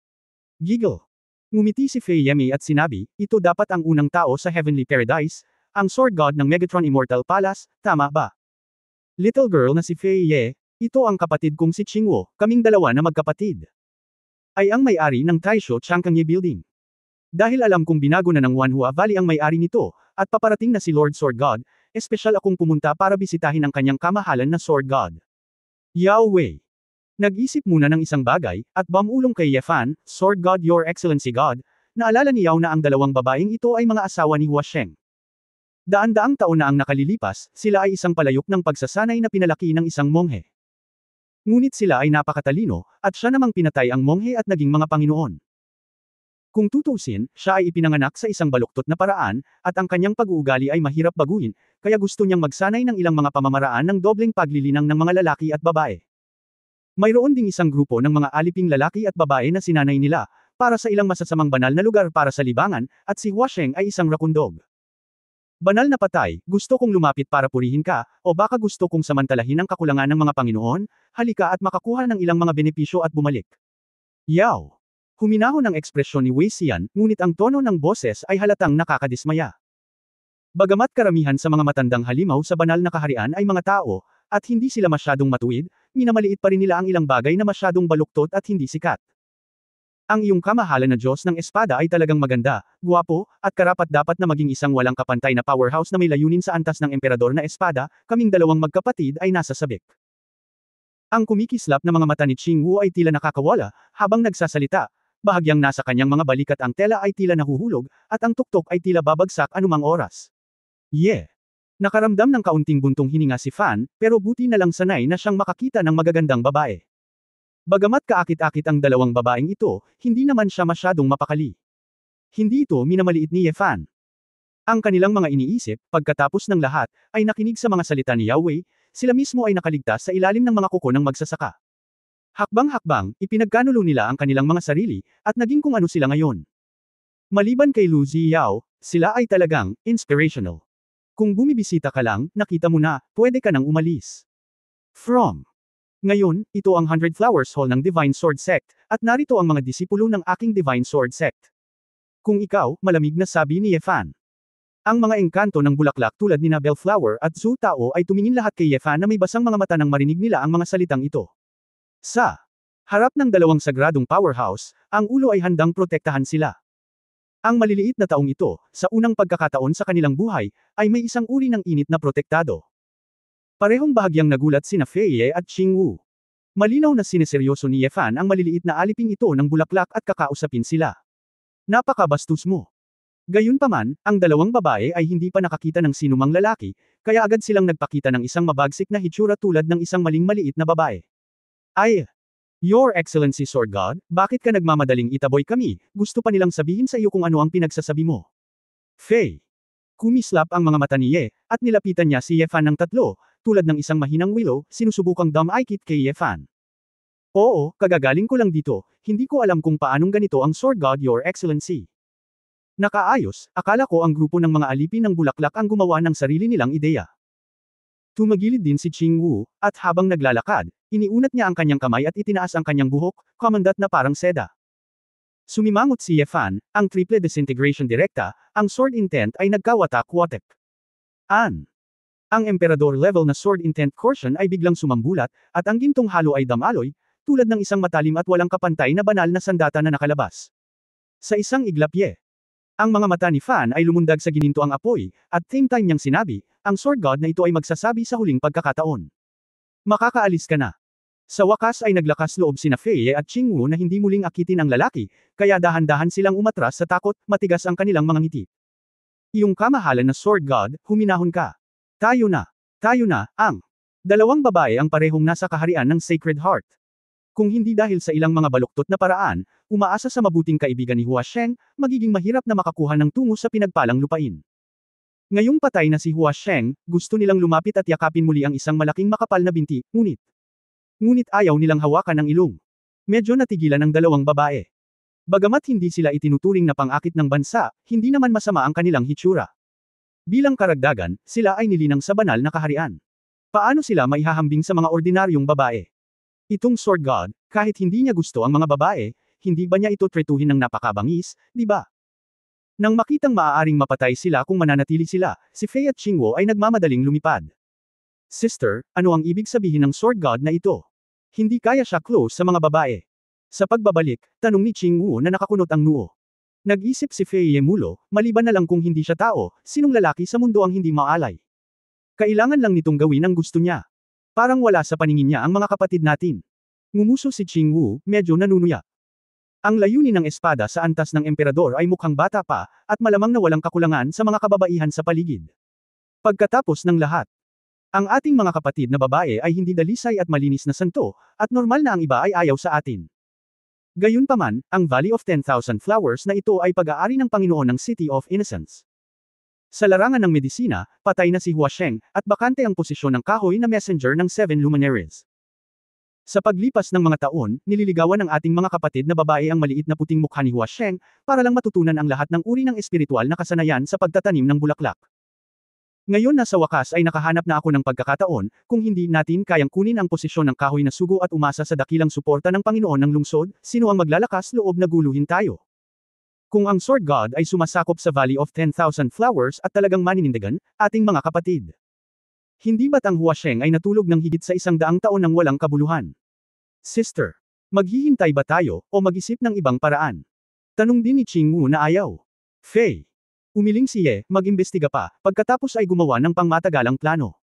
Giggle. Ngumiti si Fei Ye at sinabi, ito dapat ang unang tao sa Heavenly Paradise, ang Sword God ng Megatron Immortal Palace, tama ba? Little girl na si Fei Ye, ito ang kapatid kong si Qing Wu, kaming dalawa na magkapatid. Ay ang may-ari ng Taisho Changkangye Building. Dahil alam kong binago na ng Wanhua Valley ang may-ari nito, at paparating na si Lord Sword God, espesyal akong pumunta para bisitahin ang kanyang kamahalan na Sword God. Yao Wei. Nag-isip muna ng isang bagay, at bumulong kay Ye Fan, Sword God Your Excellency God, naalala ni Yao na ang dalawang babaeng ito ay mga asawa ni Hua Sheng. Daan-daang taon na ang nakalilipas, sila ay isang palayok ng pagsasanay na pinalaki ng isang monghe. Ngunit sila ay napakatalino, at siya namang pinatay ang monghe at naging mga Panginoon. Kung tutuusin, siya ay ipinanganak sa isang baluktot na paraan, at ang kanyang pag-uugali ay mahirap baguhin, kaya gusto niyang magsanay ng ilang mga pamamaraan ng dobleng paglilinang ng mga lalaki at babae. Mayroon ding isang grupo ng mga aliping lalaki at babae na sinanay nila, para sa ilang masasamang banal na lugar para sa libangan, at si Hua Sheng ay isang rakundog. Banal na patay, gusto kong lumapit para purihin ka, o baka gusto kong samantalahin ang kakulangan ng mga Panginoon, halika at makakuha ng ilang mga benepisyo at bumalik. Yao. Huminahon ang ekspresyon ni Wei Xian, ngunit ang tono ng boses ay halatang nakakadismaya. Bagamat karamihan sa mga matandang halimaw sa banal na kaharian ay mga tao, at hindi sila masyadong matuwid, minamaliit pa rin nila ang ilang bagay na masyadong baluktot at hindi sikat. Ang iyong kamahalan na Diyos ng Espada ay talagang maganda, guwapo, at karapat-dapat na maging isang walang kapantay na powerhouse na may layunin sa antas ng emperador na Espada, kaming dalawang magkapatid ay nasa sabik. Ang kumikislap na mga mata ni Qing Wu ay tila nakakawala, habang nagsasalita. Bahagyang nasa kanyang mga balikat ang tela ay tila nahuhulog, at ang tuktok ay tila babagsak anumang oras. Yeah. Nakaramdam ng kaunting buntong hininga si Fan, pero buti na lang sanay na siyang makakita ng magagandang babae. Bagamat kaakit-akit ang dalawang babaeng ito, hindi naman siya masyadong mapakali. Hindi ito minamaliit ni Ye Fan. Ang kanilang mga iniisip, pagkatapos ng lahat, ay nakinig sa mga salita ni Yao Wei, sila mismo ay nakaligtas sa ilalim ng mga kuko ng magsasaka. Hakbang-hakbang, ipinagkanulo nila ang kanilang mga sarili, at naging kung ano sila ngayon. Maliban kay Lu Ziyao, sila ay talagang inspirational. Kung bumibisita ka lang, nakita mo na, pwede ka nang umalis. From. Ngayon, ito ang 100 Flowers Hall ng Divine Sword Sect, at narito ang mga disipulo ng aking Divine Sword Sect. Kung ikaw, malamig na sabi ni Ye Fan. Ang mga engkanto ng bulaklak tulad ni na Bellflower at Su Tao ay tumingin lahat kay Ye Fan na may basang mga mata nang marinig nila ang mga salitang ito. Sa harap ng dalawang sagradong powerhouse, ang ulo ay handang protektahan sila. Ang maliliit na taong ito, sa unang pagkakataon sa kanilang buhay, ay may isang uri ng init na protektado. Parehong bahagyang nagulat sina Fei Ye at Qing Wu. Malinaw na sineseryoso ni Ye Fan ang maliliit na aliping ito ng bulaklak at kakausapin sila. Napakabastos mo. Gayunpaman, ang dalawang babae ay hindi pa nakakita ng sinumang lalaki, kaya agad silang nagpakita ng isang mabagsik na hitsura tulad ng isang maling maliit na babae. Ay! Your Excellency Sword God, bakit ka nagmamadaling itaboy kami? Gusto pa nilang sabihin sa iyo kung ano ang pinagsasabi mo. Fei. Kumislap ang mga mata ni Ye, at nilapitan niya si Ye Fan ng tatlo, tulad ng isang mahinang willow, sinusubukang dumb-eye-kit kay Ye Fan. Oo, kagagaling ko lang dito, hindi ko alam kung paanong ganito ang Sword God Your Excellency. Nakaayos, akala ko ang grupo ng mga alipin ng bulaklak ang gumawa ng sarili nilang ideya. Tumagilid din si Qing Wu, at habang naglalakad, iniunat niya ang kanyang kamay at itinaas ang kanyang buhok, kumandat na parang seda. Sumimangot si Ye Fan, ang triple disintegration direkta, ang sword intent ay nagkawatak-watak. Ang emperador level na sword intent caution ay biglang sumambulat, at ang gintong halo ay damaloy, tulad ng isang matalim at walang kapantay na banal na sandata na nakalabas. Sa isang iglap ang mga mata ni Fan ay lumundag sa ginintoang apoy, at same time niyang sinabi, ang sword god na ito ay magsasabi sa huling pagkakataon. Makakaalis ka na. Sa wakas ay naglakas loob sina Fei Ye at Qing Wu na hindi muling akitin ang lalaki, kaya dahan-dahan silang umatras sa takot, matigas ang kanilang mga ngiti. Iyong kamahalan na sword god, huminahon ka. Tayo na, ang dalawang babae ang parehong nasa kaharian ng Sacred Heart. Kung hindi dahil sa ilang mga baluktot na paraan, umaasa sa mabuting kaibigan ni Hua Sheng, magiging mahirap na makakuha ng tungo sa pinagpalang lupain. Ngayong patay na si Hua Sheng, gusto nilang lumapit at yakapin muli ang isang malaking makapal na binti, ngunit ayaw nilang hawakan ang ilong. Medyo natigilan ang dalawang babae. Bagamat hindi sila itinuturing na pang-akit ng bansa, hindi naman masama ang kanilang hitsura. Bilang karagdagan, sila ay nilinang sa banal na kaharian. Paano sila maihahambing sa mga ordinaryong babae? Itong sword god, kahit hindi niya gusto ang mga babae, hindi ba niya ito tretuhin ng napakabangis, di ba? Nang makitang maaaring mapatay sila kung mananatili sila, si Fei at Qing Wu ay nagmamadaling lumipad. Sister, ano ang ibig sabihin ng sword god na ito? Hindi kaya siya close sa mga babae. Sa pagbabalik, tanong ni Qing Wu na nakakunot ang noo. Nag-isip si Fei Ye mulo, maliban na lang kung hindi siya tao, sinong lalaki sa mundo ang hindi maalay? Kailangan lang nitong gawin ang gusto niya. Parang wala sa paningin niya ang mga kapatid natin. Ngumuso si Qing Wu, medyo nanunuya. Ang layunin ng espada sa antas ng emperador ay mukhang bata pa, at malamang na walang kakulangan sa mga kababaihan sa paligid. Pagkatapos ng lahat, ang ating mga kapatid na babae ay hindi dalisay at malinis na santo, at normal na ang iba ay ayaw sa atin. Gayunpaman, ang Valley of 10,000 Flowers na ito ay pag-aari ng Panginoon ng City of Innocence. Sa larangan ng medisina, patay na si Hua Sheng, at bakante ang posisyon ng kahoy na messenger ng 7 luminaries. Sa paglipas ng mga taon, nililigawan ng ating mga kapatid na babae ang maliit na puting mukha ni Hua Sheng, para lang matutunan ang lahat ng uri ng espiritual na kasanayan sa pagtatanim ng bulaklak. Ngayon na sa wakas ay nakahanap na ako ng pagkakataon, kung hindi natin kayang kunin ang posisyon ng kahoy na sugo at umasa sa dakilang suporta ng Panginoon ng lungsod, sino ang maglalakas loob na guluhin tayo? Kung ang sword god ay sumasakop sa Valley of 10,000 Flowers at talagang maninindigan, ating mga kapatid. Hindi ba't ang Hua Sheng ay natulog ng higit sa 100 taon ng walang kabuluhan? Sister, maghihintay ba tayo, o mag-isip ng ibang paraan? Tanong din ni Qing Wu na ayaw. Fei. Umiling si Ye, mag-imbestiga pa, pagkatapos ay gumawa ng pangmatagalang plano.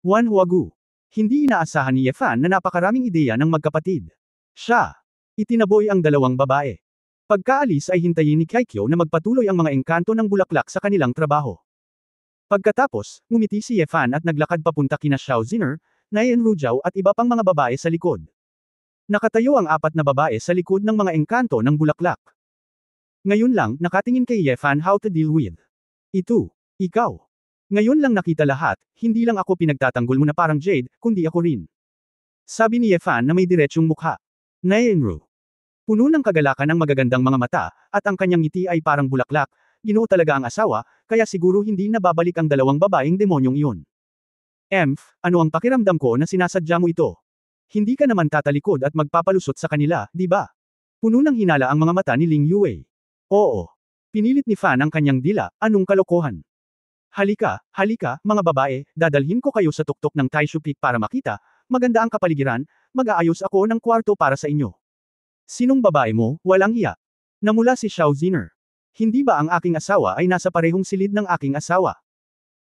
Wan Huagu. Hindi inaasahan ni Ye Fan na napakaraming ideya ng magkapatid. Siya. Itinaboy ang dalawang babae. Pagkaalis ay hintayin ni Kaikyo na magpatuloy ang mga engkanto ng bulaklak sa kanilang trabaho. Pagkatapos, ngumiti si Ye Fan at naglakad papunta kina Xiao Ziner, Nayan Rujiao at iba pang mga babae sa likod. Nakatayo ang 4 na babae sa likod ng mga engkanto ng bulaklak. Ngayon lang, nakatingin kay Ye Fan how to deal with. Ikaw. Ngayon lang nakita lahat, hindi lang ako pinagtatanggol mo na parang Jade, kundi ako rin. Sabi ni Ye Fan na may diretsyong mukha. Nayanru. Puno ng kagalakan ang magagandang mga mata, at ang kanyang ngiti ay parang bulaklak, ginoo talaga ang asawa, kaya siguro hindi nababalik ang dalawang babaeng demonyong iyon. Ano ang pakiramdam ko na sinasadya mo ito? Hindi ka naman tatalikod at magpapalusot sa kanila, di ba? Puno ng hinala ang mga mata ni Ling Yue. Oo. Pinilit ni Fan ang kanyang dila, anong kalokohan? Halika, mga babae, dadalhin ko kayo sa tuktok ng Taishu Peak para makita, maganda ang kapaligiran, mag-aayos ako ng kwarto para sa inyo. Sinong babae mo, walang hiya? Namula si Xiao Ziner. Hindi ba ang aking asawa ay nasa parehong silid ng aking asawa?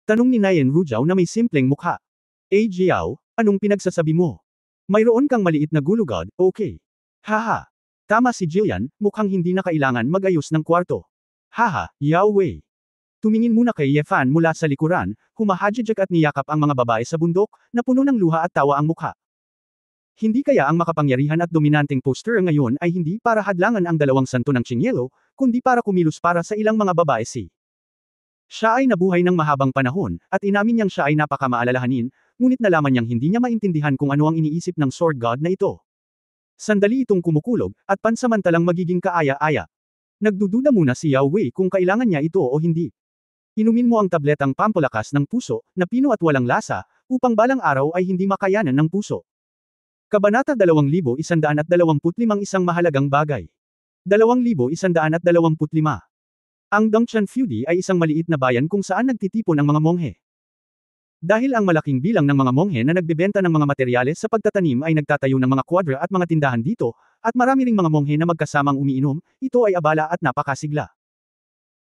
Tanong ni Nayen Rujao na may simpleng mukha. Jiao, anong pinagsasabi mo? Mayroon kang maliit na gulugod, okay. Haha. Tama si Jillian, mukhang hindi na kailangan mag-ayos ng kwarto. Haha, Yao Wei. Tumingin muna kay Yefan mula sa likuran, humahadjadjak at niyakap ang mga babae sa bundok, na puno ng luha at tawa ang mukha. Hindi kaya ang makapangyarihan at dominanteng poster ngayon ay hindi para hadlangan ang dalawang santo ng Chingelo, kundi para kumilos para sa ilang mga babae si. Siya ay nabuhay ng mahabang panahon, at inamin niyang siya ay napakamaalalahanin, ngunit nalaman niyang hindi niya maintindihan kung ano ang iniisip ng Sword God na ito. Sandali itong kumukulog, at pansamantalang magiging kaaya-aya. Nagdududa muna si Yao Wei kung kailangan niya ito o hindi. Inumin mo ang tabletang pampalakas ng puso, na pino at walang lasa, upang balang araw ay hindi makayanan ng puso. Kabanata 2125 Isang mahalagang bagay. 2125 Ang Dongtian Feudi ay isang maliit na bayan kung saan nagtitipon ang mga monghe. Dahil ang malaking bilang ng mga monghe na nagbebenta ng mga materyales sa pagtatanim ay nagtatayo ng mga kwadra at mga tindahan dito, at marami ring mga monghe na magkasamang umiinom, ito ay abala at napakasigla.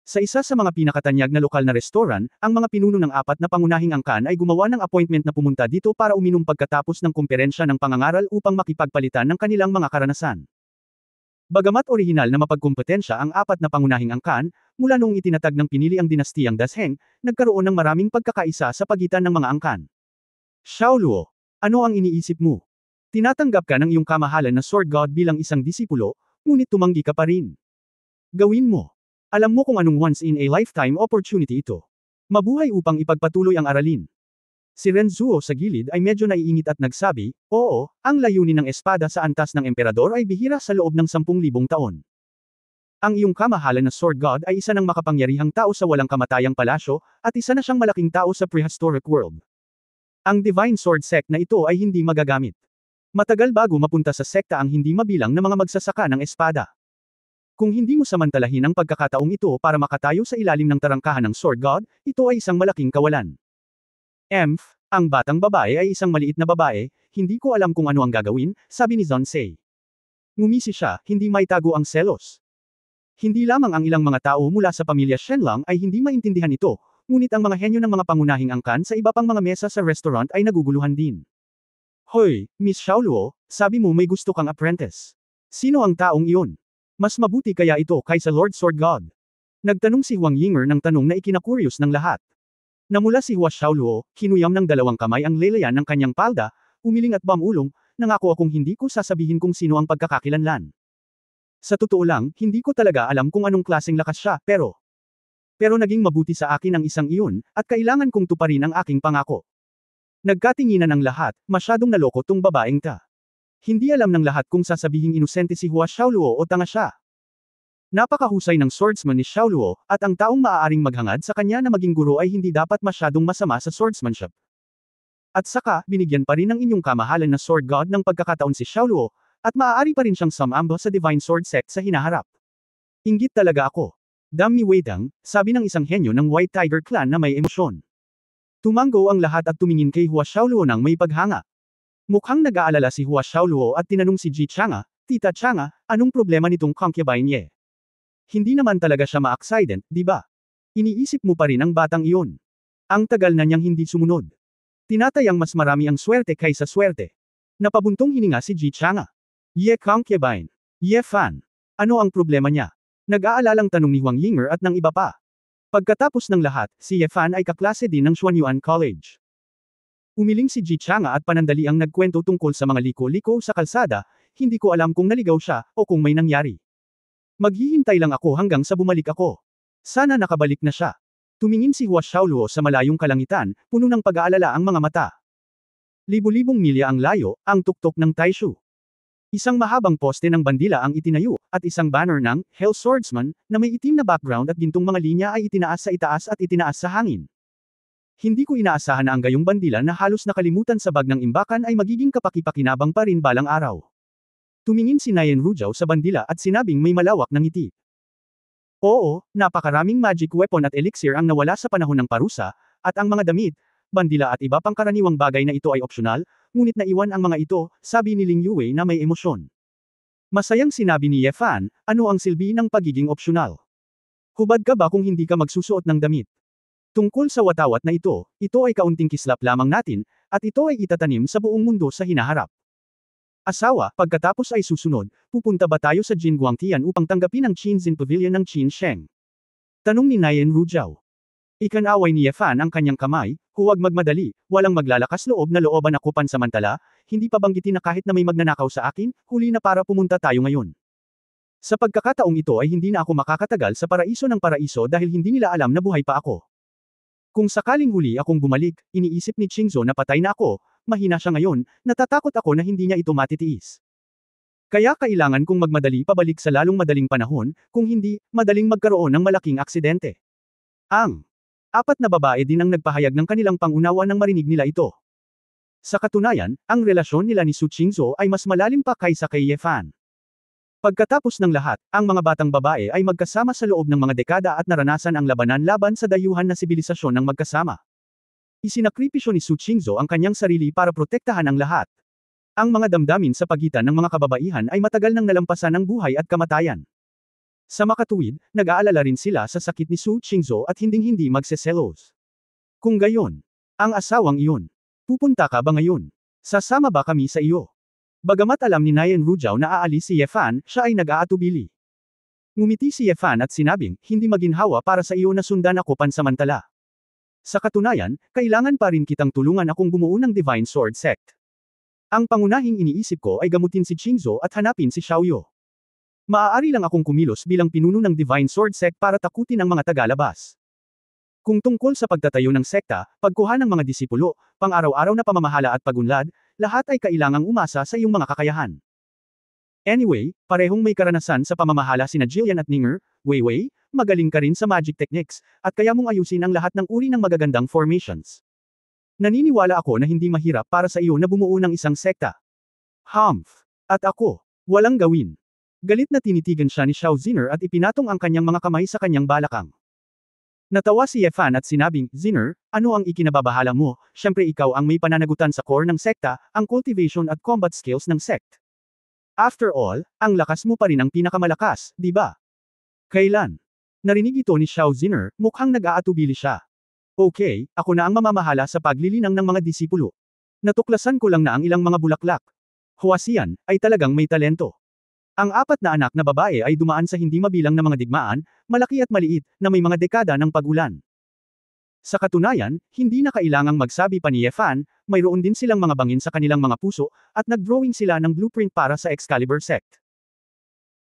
Sa isa sa mga pinakatanyag na lokal na restoran, ang mga pinuno ng apat na pangunahing angkan ay gumawa ng appointment na pumunta dito para uminom pagkatapos ng kumperensya ng pangangaral upang makipagpalitan ng kanilang mga karanasan. Bagamat orihinal na mapagkumpetensya ang apat na pangunahing angkan, mula noong itinatag ng pinili ang dinastiyang Dasheng, nagkaroon ng maraming pagkakaisa sa pagitan ng mga angkan. Xiaoluo, ano ang iniisip mo? Tinatanggap ka ng iyong kamahalan na Sword God bilang isang disipulo, ngunit tumanggi ka pa rin. Gawin mo. Alam mo kung anong once-in-a-lifetime opportunity ito. Mabuhay upang ipagpatuloy ang aralin. Si Renzuo sa gilid ay medyo naiingit at nagsabi, oo, ang layunin ng espada sa antas ng emperador ay bihira sa loob ng 10,000 taon. Ang iyong kamahalan na Sword God ay isa ng makapangyarihang tao sa walang kamatayang palasyo, at isa na siyang malaking tao sa prehistoric world. Ang Divine Sword Sect na ito ay hindi magagamit. Matagal bago mapunta sa sekta ang hindi mabilang na mga magsasaka ng espada. Kung hindi mo samantalahin ang pagkakataong ito para makatayo sa ilalim ng tarangkahan ng Sword God, ito ay isang malaking kawalan. Ang batang babae ay isang maliit na babae, hindi ko alam kung ano ang gagawin, sabi ni Zonsei. Ngumisi siya, hindi maitago ang selos. Hindi lamang ang ilang mga tao mula sa pamilya Shenlong ay hindi maintindihan ito, ngunit ang mga henyo ng mga pangunahing angkan sa iba pang mga mesa sa restaurant ay naguguluhan din. Hoy, Miss Xiaoluo, sabi mo may gusto kang apprentice. Sino ang taong iyon? Mas mabuti kaya ito kaysa Lord Sword God? Nagtanong si Huang Yinger ng tanong na ikinakuryos ng lahat. Namula si Hua Xiaoluo, kinuyam ng dalawang kamay ang lelayan ng kanyang palda, umiling at bamulong, nangako akong hindi ko sasabihin kung sino ang pagkakakilanlan. Sa totoo lang, hindi ko talaga alam kung anong klaseng lakas siya, pero naging mabuti sa akin ang isang iyon, at kailangan kong tuparin ang aking pangako. Nagkatinginan ang lahat, masyadong naloko tong babaeng ta. Hindi alam ng lahat kung sasabihing inosente si Hua Xiaoluo o tanga siya. Napakahusay ng swordsman ni Xiaoluo, at ang taong maaaring maghangad sa kanya na maging guro ay hindi dapat masyadong masama sa swordsmanship. At saka, binigyan pa rin ng inyong kamahalan na Sword God ng pagkakataon si Xiaoluo, at maaari pa rin siyang sumamba sa Divine Sword Sect sa hinaharap. Inggit talaga ako. Dammi Weidang, sabi ng isang henyo ng White Tiger Clan na may emosyon. Tumango ang lahat at tumingin kay Hua Xiaoluo ng may paghanga. Mukhang nag-aalala si Hua Xiaoluo at tinanong si Ji Chang'a, Tita Chang'a, anong problema nitong concubine niya? Hindi naman talaga siya ma-accident, di ba? Iniisip mo pa rin ang batang iyon. Ang tagal na niyang hindi sumunod. Tinatayang mas marami ang swerte kaysa swerte. Napabuntong hininga si Ji Chang'a. Ye concubine. Ye fan. Ano ang problema niya? Nag-aalalang tanong ni Huang Yinger at ng iba pa. Pagkatapos ng lahat, si Ye fan ay kaklase din ng Xuanyuan College. Umiling si Ji Chang'a at panandali ang nagkwento tungkol sa mga liko-liko sa kalsada, hindi ko alam kung naligaw siya, o kung may nangyari. Maghihintay lang ako hanggang sa bumalik ako. Sana nakabalik na siya. Tumingin si Hua Xiaoluo sa malayong kalangitan, puno ng pag-aalala ang mga mata. Libo-libong milya ang layo, ang tuktok ng Taishu. Isang mahabang poste ng bandila ang itinayo, at isang banner ng Hell Swordsman, na may itim na background at gintong mga linya ay itinaas sa itaas at itinaas sa hangin. Hindi ko inaasahan na ang gayong bandila na halos nakalimutan sa bag ng imbakan ay magiging kapaki-pakinabang pa rin balang araw. Tumingin si Nayen Rujao sa bandila at sinabing may malawak na ngiti. Oo, napakaraming magic weapon at elixir ang nawala sa panahon ng parusa, at ang mga damit, bandila at iba pang karaniwang bagay na ito ay opsyonal, ngunit naiwan ang mga ito, sabi ni Ling Yue na may emosyon. Masayang sinabi ni Ye Fan, ano ang silbi ng pagiging opsyonal? Hubad ka ba kung hindi ka magsusuot ng damit? Tungkol sa watawat na ito ay kaunting kislap lamang natin, at ito ay itatanim sa buong mundo sa hinaharap. Asawa, pagkatapos ay susunod, pupunta ba tayo sa Jinguangtian upang tanggapin ang Qinzin Pavilion ng Qin Sheng? Tanong ni Nayan Rujiao. Ikanaway ni Yefan ang kanyang kamay, huwag magmadali, walang maglalakas loob na looban ako pansamantala, hindi pa banggitin na kahit na may magnanakaw sa akin, huli na para pumunta tayo ngayon. Sa pagkakataong ito ay hindi na ako makakatagal sa paraiso ng paraiso dahil hindi nila alam na buhay pa ako. Kung sakaling huli akong bumalik, iniisip ni Qingzhou na patay na ako, mahina siya ngayon, natatakot ako na hindi niya ito matitiis. Kaya kailangan kong magmadali pabalik sa lalong madaling panahon, kung hindi, madaling magkaroon ng malaking aksidente. Ang apat na babae din ang nagpahayag ng kanilang pangunawa nang marinig nila ito. Sa katunayan, ang relasyon nila ni Su Qingzhou ay mas malalim pa kaysa kay Yefan. Pagkatapos ng lahat, ang mga batang babae ay magkasama sa loob ng mga dekada at naranasan ang labanan laban sa dayuhan na sibilisasyon ng magkasama. Isinakripisyo ni Su Qingzhou ang kanyang sarili para protektahan ang lahat. Ang mga damdamin sa pagitan ng mga kababaihan ay matagal nang nalampasan ng buhay at kamatayan. Sa makatuwid, nag-aalala rin sila sa sakit ni Su Qingzhou at hinding-hindi magseselos. Kung gayon, ang asawang iyon, pupunta ka ba ngayon? Sasama ba kami sa iyo? Bagamat alam ni Nayan Rujiao na aalis si Yefan, siya ay nag-aatubili. Ngumiti si Yefan at sinabing, hindi maginhawa para sa iyo na sundan ako pansamantala. Sa katunayan, kailangan pa rin kitang tulungan akong bumuo ng Divine Sword Sect. Ang pangunahing iniisip ko ay gamutin si Qingzhou at hanapin si Xiaoyu. Maaari lang akong kumilos bilang pinuno ng Divine Sword Sect para takutin ang mga tagalabas. Kung tungkol sa pagtatayo ng sekta, pagkuha ng mga disipulo, pang-araw-araw na pamamahala at pagunlad, lahat ay kailangang umasa sa iyong mga kakayahan. Anyway, parehong may karanasan sa pamamahala sina Jillian at Ninger, Weiwei, magaling ka rin sa magic techniques, at kaya mong ayusin ang lahat ng uri ng magagandang formations. Naniniwala ako na hindi mahirap para sa iyo na bumuo ng isang sekta. Humph. At ako, walang gawin. Galit na tinitigan siya ni Xiao Ziner at ipinatong ang kanyang mga kamay sa kanyang balakang. Natawa si Yefan at sinabing, Ziner, ano ang ikinababahala mo, syempre ikaw ang may pananagutan sa core ng sekta, ang cultivation at combat skills ng sect. After all, ang lakas mo pa rin ang pinakamalakas, di ba? Kailan? Narinig ito ni Xiao Ziner, mukhang nag-aatubili siya. Okay, ako na ang mamamahala sa paglilinang ng mga disipulo. Natuklasan ko lang na ang ilang mga bulaklak. Huasian, ay talagang may talento. Ang apat na anak na babae ay dumaan sa hindi mabilang na mga digmaan, malaki at maliit, na may mga dekada ng pag-ulan. Sa katunayan, hindi na kailangang magsabi pa ni Yefan, mayroon din silang mga bangin sa kanilang mga puso, at nag-drawing sila ng blueprint para sa Excalibur sect.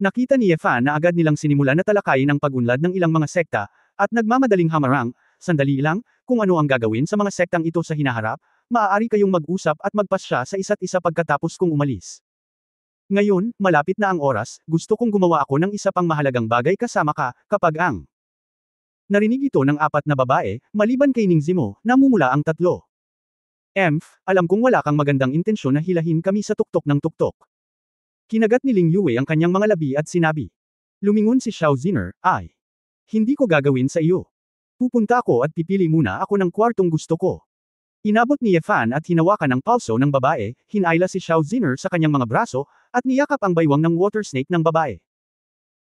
Nakita ni Yefan na agad nilang sinimulan na talakayin ang pag-unlad ng ilang mga sekta, at nagmamadaling hamarang, sandali lang, kung ano ang gagawin sa mga sektang ito sa hinaharap, maaari kayong mag-usap at magpasya sa isa't isa pagkatapos kong umalis. Ngayon, malapit na ang oras, gusto kong gumawa ako ng isa pang mahalagang bagay kasama ka, kapag ang narinig ito ng apat na babae, maliban kay Ning Zimo, namumula ang tatlo. Alam kong wala kang magandang intensyon na hilahin kami sa tuktok ng tuktok. Kinagat ni Ling Yue ang kanyang mga labi at sinabi. Lumingon si Xiao Ziner, ay. Hindi ko gagawin sa iyo. Pupunta ako at pipili muna ako ng kwartong gusto ko. Inabot ni Yefan at hinawakan ang palso ng babae, hinayla si Xiao Ziner sa kanyang mga braso, at niyakap ang baywang ng water snake ng babae.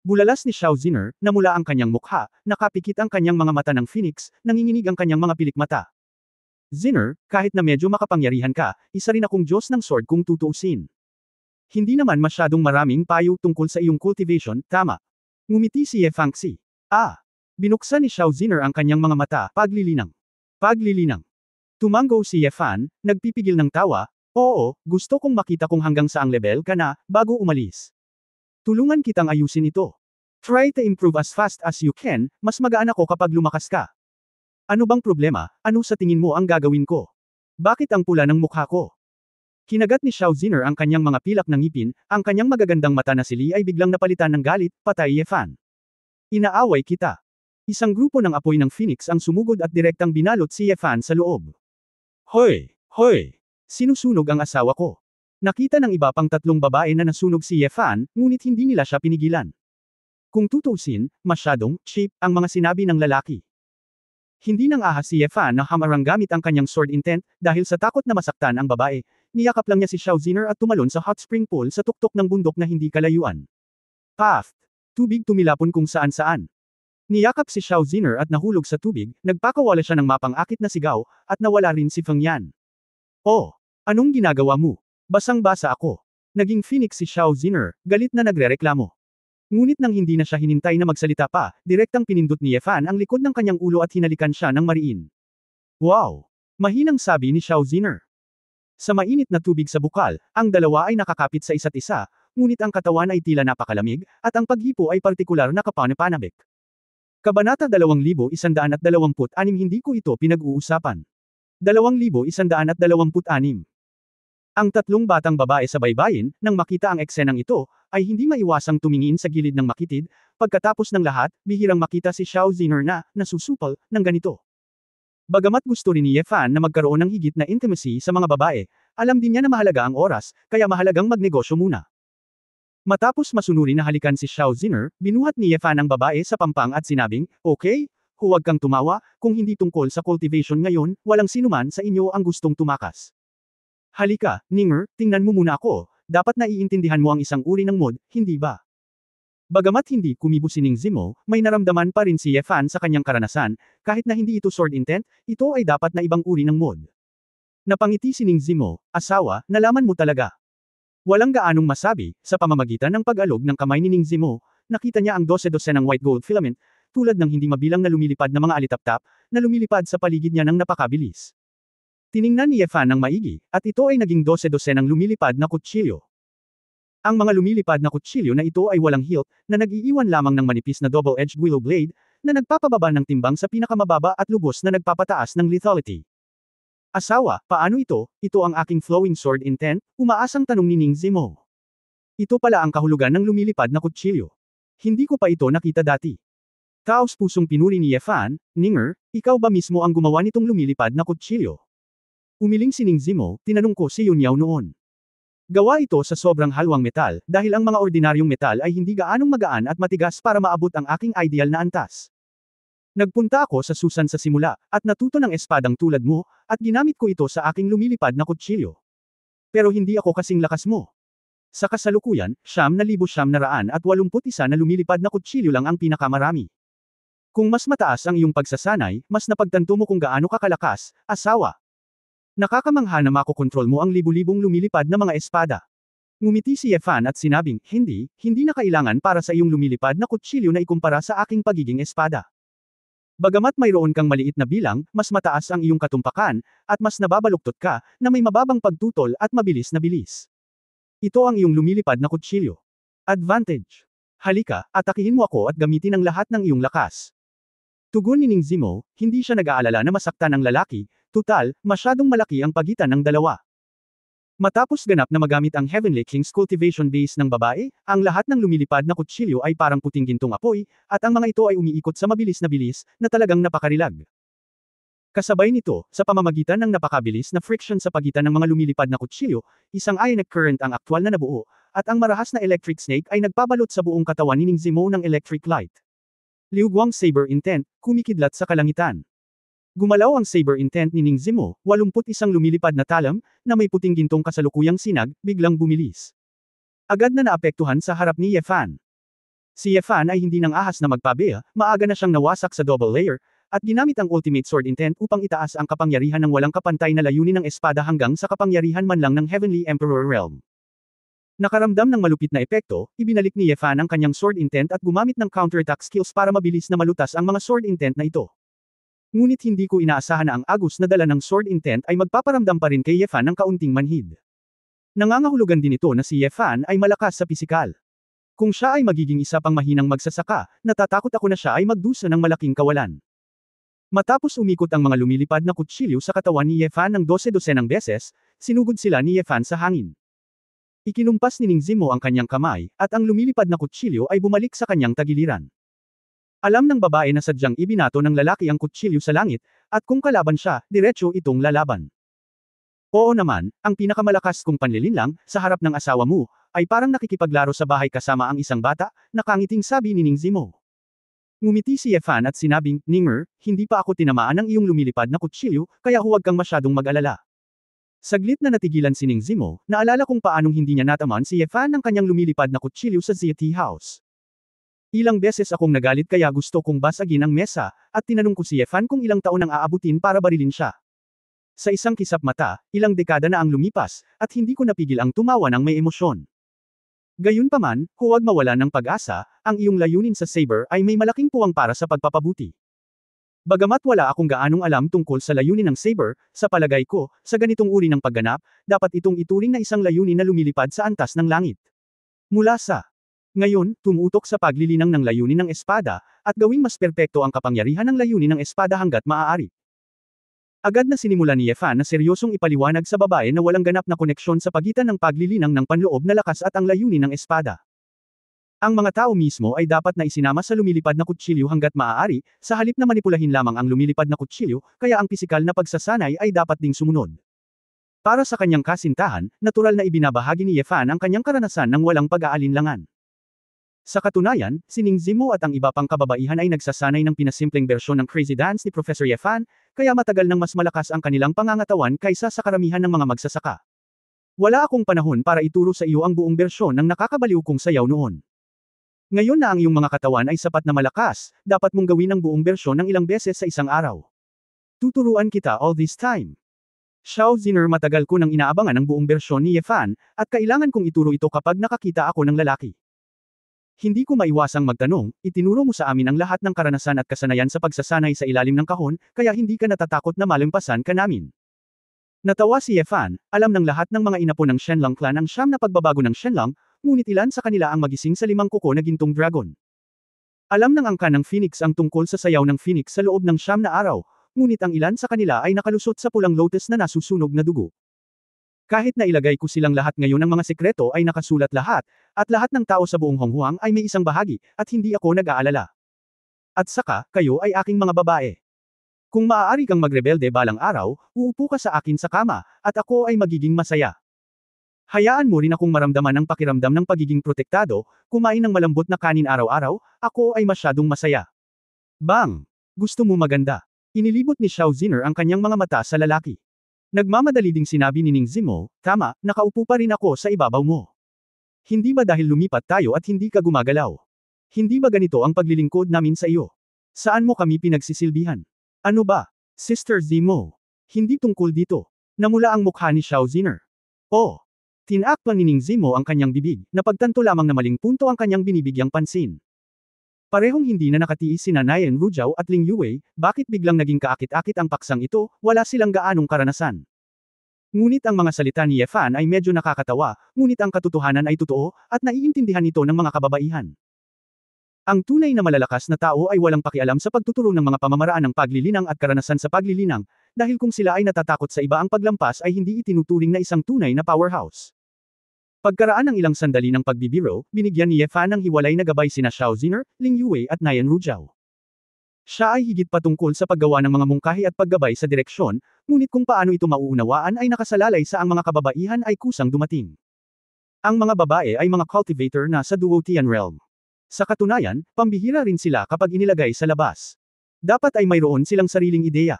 Bulalas ni Xiao Ziner, namula ang kanyang mukha, nakapikit ang kanyang mga mata ng phoenix, nanginginig ang kanyang mga pilikmata. Ziner, kahit na medyo makapangyarihan ka, isa rin akong Diyos ng sword kung tutuusin. Hindi naman masyadong maraming payo tungkol sa iyong cultivation, tama. Ngumiti si Ye Fangxi. Binuksan ni Xiao Ziner ang kanyang mga mata, paglilinang. Tumanggo si Yefan, nagpipigil ng tawa, oo, gusto kong makita kung hanggang saang level ka na, bago umalis. Tulungan kitang ayusin ito. Try to improve as fast as you can, mas magaan ako kapag lumakas ka. Ano bang problema, ano sa tingin mo ang gagawin ko? Bakit ang pula ng mukha ko? Kinagat ni Xiao Ziner ang kanyang mga pilak ng ngipin, ang kanyang magagandang mata na sili ay biglang napalitan ng galit, patay Yefan. Inaaway kita. Isang grupo ng apoy ng Phoenix ang sumugod at direktang binalot si Yefan sa loob. Hoy! Sinusunog ang asawa ko. Nakita ng iba pang tatlong babae na nasunog si Yefan, ngunit hindi nila siya pinigilan. Kung tutuusin, masyadong cheap ang mga sinabi ng lalaki. Hindi nang ahas si Yefan na hamarang gamit ang kanyang sword intent, dahil sa takot na masaktan ang babae, niyakap lang niya si Xiao Ziner at tumalon sa hot spring pool sa tuktok ng bundok na hindi kalayuan. Paft! Tubig tumilapon kung saan-saan. Niyakap si Xiao Ziner at nahulog sa tubig, nagpakawala siya ng mapang-akit na sigaw, at nawala rin si Feng Yan. Oh, anong ginagawa mo? Basang-basa ako. Naging phoenix si Xiao Ziner, galit na nagrereklamo. Ngunit nang hindi na siya hinintay na magsalita pa, direktang pinindot ni Ye Fan ang likod ng kanyang ulo at hinalikan siya ng mariin. Wow! Mahinang sabi ni Xiao Ziner. Sa mainit na tubig sa bukal, ang dalawa ay nakakapit sa isa't isa, ngunit ang katawan ay tila napakalamig, at ang paghipo ay partikular na kapanapanabik. Kabanata 2126 hindi ko ito pinag-uusapan. 2126. Ang tatlong batang babae sa baybayin, nang makita ang eksenang ito, ay hindi maiwasang tumingin sa gilid ng makitid, pagkatapos ng lahat, bihirang makita si Xiao Ziner na, nasusupal, ng ganito. Bagamat gusto rin ni Ye Fan na magkaroon ng higit na intimacy sa mga babae, alam din niya na mahalaga ang oras, kaya mahalagang magnegosyo muna. Matapos masunuri na halikan si Xiao Ziner, binuhat ni Ye Fan ang babae sa pampang at sinabing, okay, huwag kang tumawa, kung hindi tungkol sa cultivation ngayon, walang sinuman sa inyo ang gustong tumakas. Halika, Ninger, tingnan mo muna ako, dapat naiintindihan mo ang isang uri ng mod, hindi ba? Bagamat hindi kumibo si Ning Zimo, may naramdaman pa rin si Ye Fan sa kanyang karanasan, kahit na hindi ito sword intent, ito ay dapat na ibang uri ng mod. Napangiti si Ning Zimo, asawa, nalaman mo talaga. Walang gaanong masabi, sa pamamagitan ng pag-alog ng kamay ni Ning Zimo, nakita niya ang dose-dosenang white gold filament, tulad ng hindi mabilang na lumilipad na mga alitap-tap, na lumilipad sa paligid niya ng napakabilis. Tiningnan ni Ye Fan ng maigi, at ito ay naging dose-dosenang lumilipad na kutsilyo. Ang mga lumilipad na kutsilyo na ito ay walang hilt, na nag-iiwan lamang ng manipis na double-edged willow blade, na nagpapababa ng timbang sa pinakamababa at lubos na nagpapataas ng lethality. Asawa, paano ito? Ito ang aking flowing sword intent? Umaasang tanong ni Ning Zimo. Ito pala ang kahulugan ng lumilipad na kutsilyo. Hindi ko pa ito nakita dati. Taos-pusong pinuri ni Ye Fan, Ninger, ikaw ba mismo ang gumawa nitong lumilipad na kutsilyo? Umiling si Ning Zimo, tinanong ko si Yun Yao noon. Gawa ito sa sobrang halwang metal, dahil ang mga ordinaryong metal ay hindi gaanong magaan at matigas para maabot ang aking ideal na antas. Nagpunta ako sa Susan sa simula, at natuto ng espadang tulad mo, at ginamit ko ito sa aking lumilipad na kutsilyo. Pero hindi ako kasing lakas mo. Sa kasalukuyan, 9,981 na lumilipad na kutsilyo lang ang pinakamarami. Kung mas mataas ang iyong pagsasanay, mas napagtanto mo kung gaano kakalakas, asawa. Nakakamangha na makokontrol mo ang libu-libong lumilipad na mga espada. Ngumiti si Ye Fan at sinabing, hindi na kailangan para sa iyong lumilipad na kutsilyo na ikumpara sa aking pagiging espada. Bagamat mayroon kang maliit na bilang, mas mataas ang iyong katumpakan, at mas nababaluktot ka, na may mababang pagtutol at mabilis na bilis. Ito ang iyong lumilipad na kutsilyo. Advantage. Halika, atakihin mo ako at gamitin ang lahat ng iyong lakas. Tugon ni Ning Zimo, hindi siya nag-aalala na masaktan ang lalaki, tutal, masyadong malaki ang pagitan ng dalawa. Matapos ganap na magamit ang Heavenly King's cultivation base ng babae, ang lahat ng lumilipad na kutsilyo ay parang puting gintong apoy, at ang mga ito ay umiikot sa mabilis na talagang napakarilag. Kasabay nito, sa pamamagitan ng napakabilis na friction sa pagitan ng mga lumilipad na kutsilyo, isang ionic current ang aktwal na nabuo, at ang marahas na electric snake ay nagpabalot sa buong katawan ni Ning Zimo ng electric light. Liugwang saber intent, kumikidlat sa kalangitan. Gumalaw ang saber intent ni Ning Zimo, 81 lumilipad na talam, na may puting gintong kasalukuyang sinag, biglang bumilis. Agad na naapektuhan sa harap ni Ye Fan. Si Ye Fan ay hindi nang ahas na magpabea, maaga na siyang nawasak sa double layer, at ginamit ang ultimate sword intent upang itaas ang kapangyarihan ng walang kapantay na layunin ng espada hanggang sa kapangyarihan man lang ng Heavenly Emperor Realm. Nakaramdam ng malupit na epekto, ibinalik ni Ye Fan ang kanyang sword intent at gumamit ng counterattack skills para mabilis na malutas ang mga sword intent na ito. Ngunit hindi ko inaasahan na ang agos na dala ng sword intent ay magpaparamdam pa rin kay Ye Fan ng kaunting manhid. Nangangahulugan din ito na si Ye Fan ay malakas sa pisikal. Kung siya ay magiging isa pang mahinang magsasaka, natatakot ako na siya ay magdusa ng malaking kawalan. Matapos umikot ang mga lumilipad na kutsilyo sa katawan ni Ye Fan ng 12-dosenang beses, sinugod sila ni Ye Fan sa hangin. Ikinumpas ni Ning Zimo ang kanyang kamay, at ang lumilipad na kutsilyo ay bumalik sa kanyang tagiliran. Alam ng babae na sadyang ibinato ng lalaki ang kutsilyo sa langit, at kung kalaban siya, diretso itong lalaban. Oo naman, ang pinakamalakas kong panlilinlang, sa harap ng asawa mo, ay parang nakikipaglaro sa bahay kasama ang isang bata, nakangiting sabi ni Ning Zimo. Ngumiti si Ye Fan at sinabing, Ninger, hindi pa ako tinamaan ng iyong lumilipad na kutsilyo, kaya huwag kang masyadong mag-alala. Saglit na natigilan si Ning Zimo, naalala kung paanong hindi niya natamaan si Ye Fan ng kanyang lumilipad na kutsilyo sa ZT House. Ilang beses akong nagalit kaya gusto kong basagin ang mesa, at tinanong ko si Yefan kung ilang taon ang aabutin para barilin siya. Sa isang kisap mata, ilang dekada na ang lumipas, at hindi ko napigil ang tumawa ng may emosyon. Gayunpaman, huwag mawala ng pag-asa, ang iyong layunin sa Saber ay may malaking puwang para sa pagpapabuti. Bagamat wala akong gaanong alam tungkol sa layunin ng Saber, sa palagay ko, sa ganitong uri ng pagganap, dapat itong ituring na isang layunin na lumilipad sa antas ng langit. Mula sa ngayon, tumutok sa paglilinang ng layunin ng espada, at gawing mas perpekto ang kapangyarihan ng layunin ng espada hanggat maaari. Agad na sinimulan ni Yefan na seryosong ipaliwanag sa babae na walang ganap na koneksyon sa pagitan ng paglilinang ng panloob na lakas at ang layunin ng espada. Ang mga tao mismo ay dapat na isinama sa lumilipad na kutsilyo hanggat maaari, sa halip na manipulahin lamang ang lumilipad na kutsilyo, kaya ang pisikal na pagsasanay ay dapat ding sumunod. Para sa kanyang kasintahan, natural na ibinabahagi ni Yefan ang kanyang karanasan ng walang pag-aalinlangan. Sa katunayan, si Ning Zimo at ang iba pang kababaihan ay nagsasanay ng pinasimpleng bersyon ng Crazy Dance ni Professor Yefan, kaya matagal nang mas malakas ang kanilang pangangatawan kaysa sa karamihan ng mga magsasaka. Wala akong panahon para ituro sa iyo ang buong bersyon ng nakakabaliw kong sayaw noon. Ngayon na ang iyong mga katawan ay sapat na malakas, dapat mong gawin ang buong bersyon ng ilang beses sa isang araw. Tuturuan kita all this time. Xiao Ziner, matagal ko nang inaabangan ang buong bersyon ni Yefan, at kailangan kong ituro ito kapag nakakita ako ng lalaki. Hindi ko maiwasang magtanong, itinuro mo sa amin ang lahat ng karanasan at kasanayan sa pagsasanay sa ilalim ng kahon, kaya hindi ka natatakot na malampasan ka namin. Natawa si Yefan, alam ng lahat ng mga inapo ng Shenlong clan ang siyam na pagbabago ng Shenlong, ngunit ilan sa kanila ang magising sa 5 kuko na gintong dragon. Alam ng angkan ng Phoenix ang tungkol sa sayaw ng Phoenix sa loob ng 9 na araw, ngunit ang ilan sa kanila ay nakalusot sa pulang lotus na nasusunog na dugo. Kahit na ilagay ko silang lahat ngayon, ang mga sekreto ay nakasulat lahat, at lahat ng tao sa buong Honghuang ay may isang bahagi, at hindi ako nag-aalala. At saka, kayo ay aking mga babae. Kung maaari kang magrebelde balang araw, uupo ka sa akin sa kama, at ako ay magiging masaya. Hayaan mo rin akong maramdaman ang pakiramdam ng pagiging protektado, kumain ng malambot na kanin araw-araw, ako ay masyadong masaya. Bang! Gusto mo maganda? Inilibot ni Xiao Ziner ang kanyang mga mata sa lalaki. Nagmamadali ding sinabi ni Ning Zimo, tama, nakaupo pa rin ako sa ibabaw mo. Hindi ba dahil lumipat tayo at hindi ka gumagalaw? Hindi ba ganito ang paglilingkod namin sa iyo? Saan mo kami pinagsisilbihan? Ano ba? Sister Zimo. Hindi tungkol dito. Namula ang mukha ni Xiao Ziner. Oh! Tinakpan ni Ning Zimo ang kanyang bibig, napagtanto lamang na maling punto ang kanyang binibigyang pansin. Parehong hindi na nakatiis sina Nayan Rujiao at Ling Yue, bakit biglang naging kaakit-akit ang paksang ito, wala silang gaanong karanasan. Ngunit ang mga salita ni Yefan ay medyo nakakatawa, ngunit ang katotohanan ay totoo, at naiintindihan ito ng mga kababaihan. Ang tunay na malalakas na tao ay walang pakialam sa pagtuturo ng mga pamamaraan ng paglilinang at karanasan sa paglilinang, dahil kung sila ay natatakot sa iba ang paglampas ay hindi itinuturing na isang tunay na powerhouse. Pagkaraan ng ilang sandali ng pagbibiro, binigyan ni Yefan ng hiwalay na gabay sina Xiao Ziner, Ling Yue at Nayan Rujiao. Siya ay higit patungkol sa paggawa ng mga mungkahi at paggabay sa direksyon, ngunit kung paano ito mauunawaan ay nakasalalay sa ang mga kababaihan ay kusang dumating. Ang mga babae ay mga cultivator na sa Duotian realm. Sa katunayan, pambihira rin sila kapag inilagay sa labas. Dapat ay mayroon silang sariling ideya.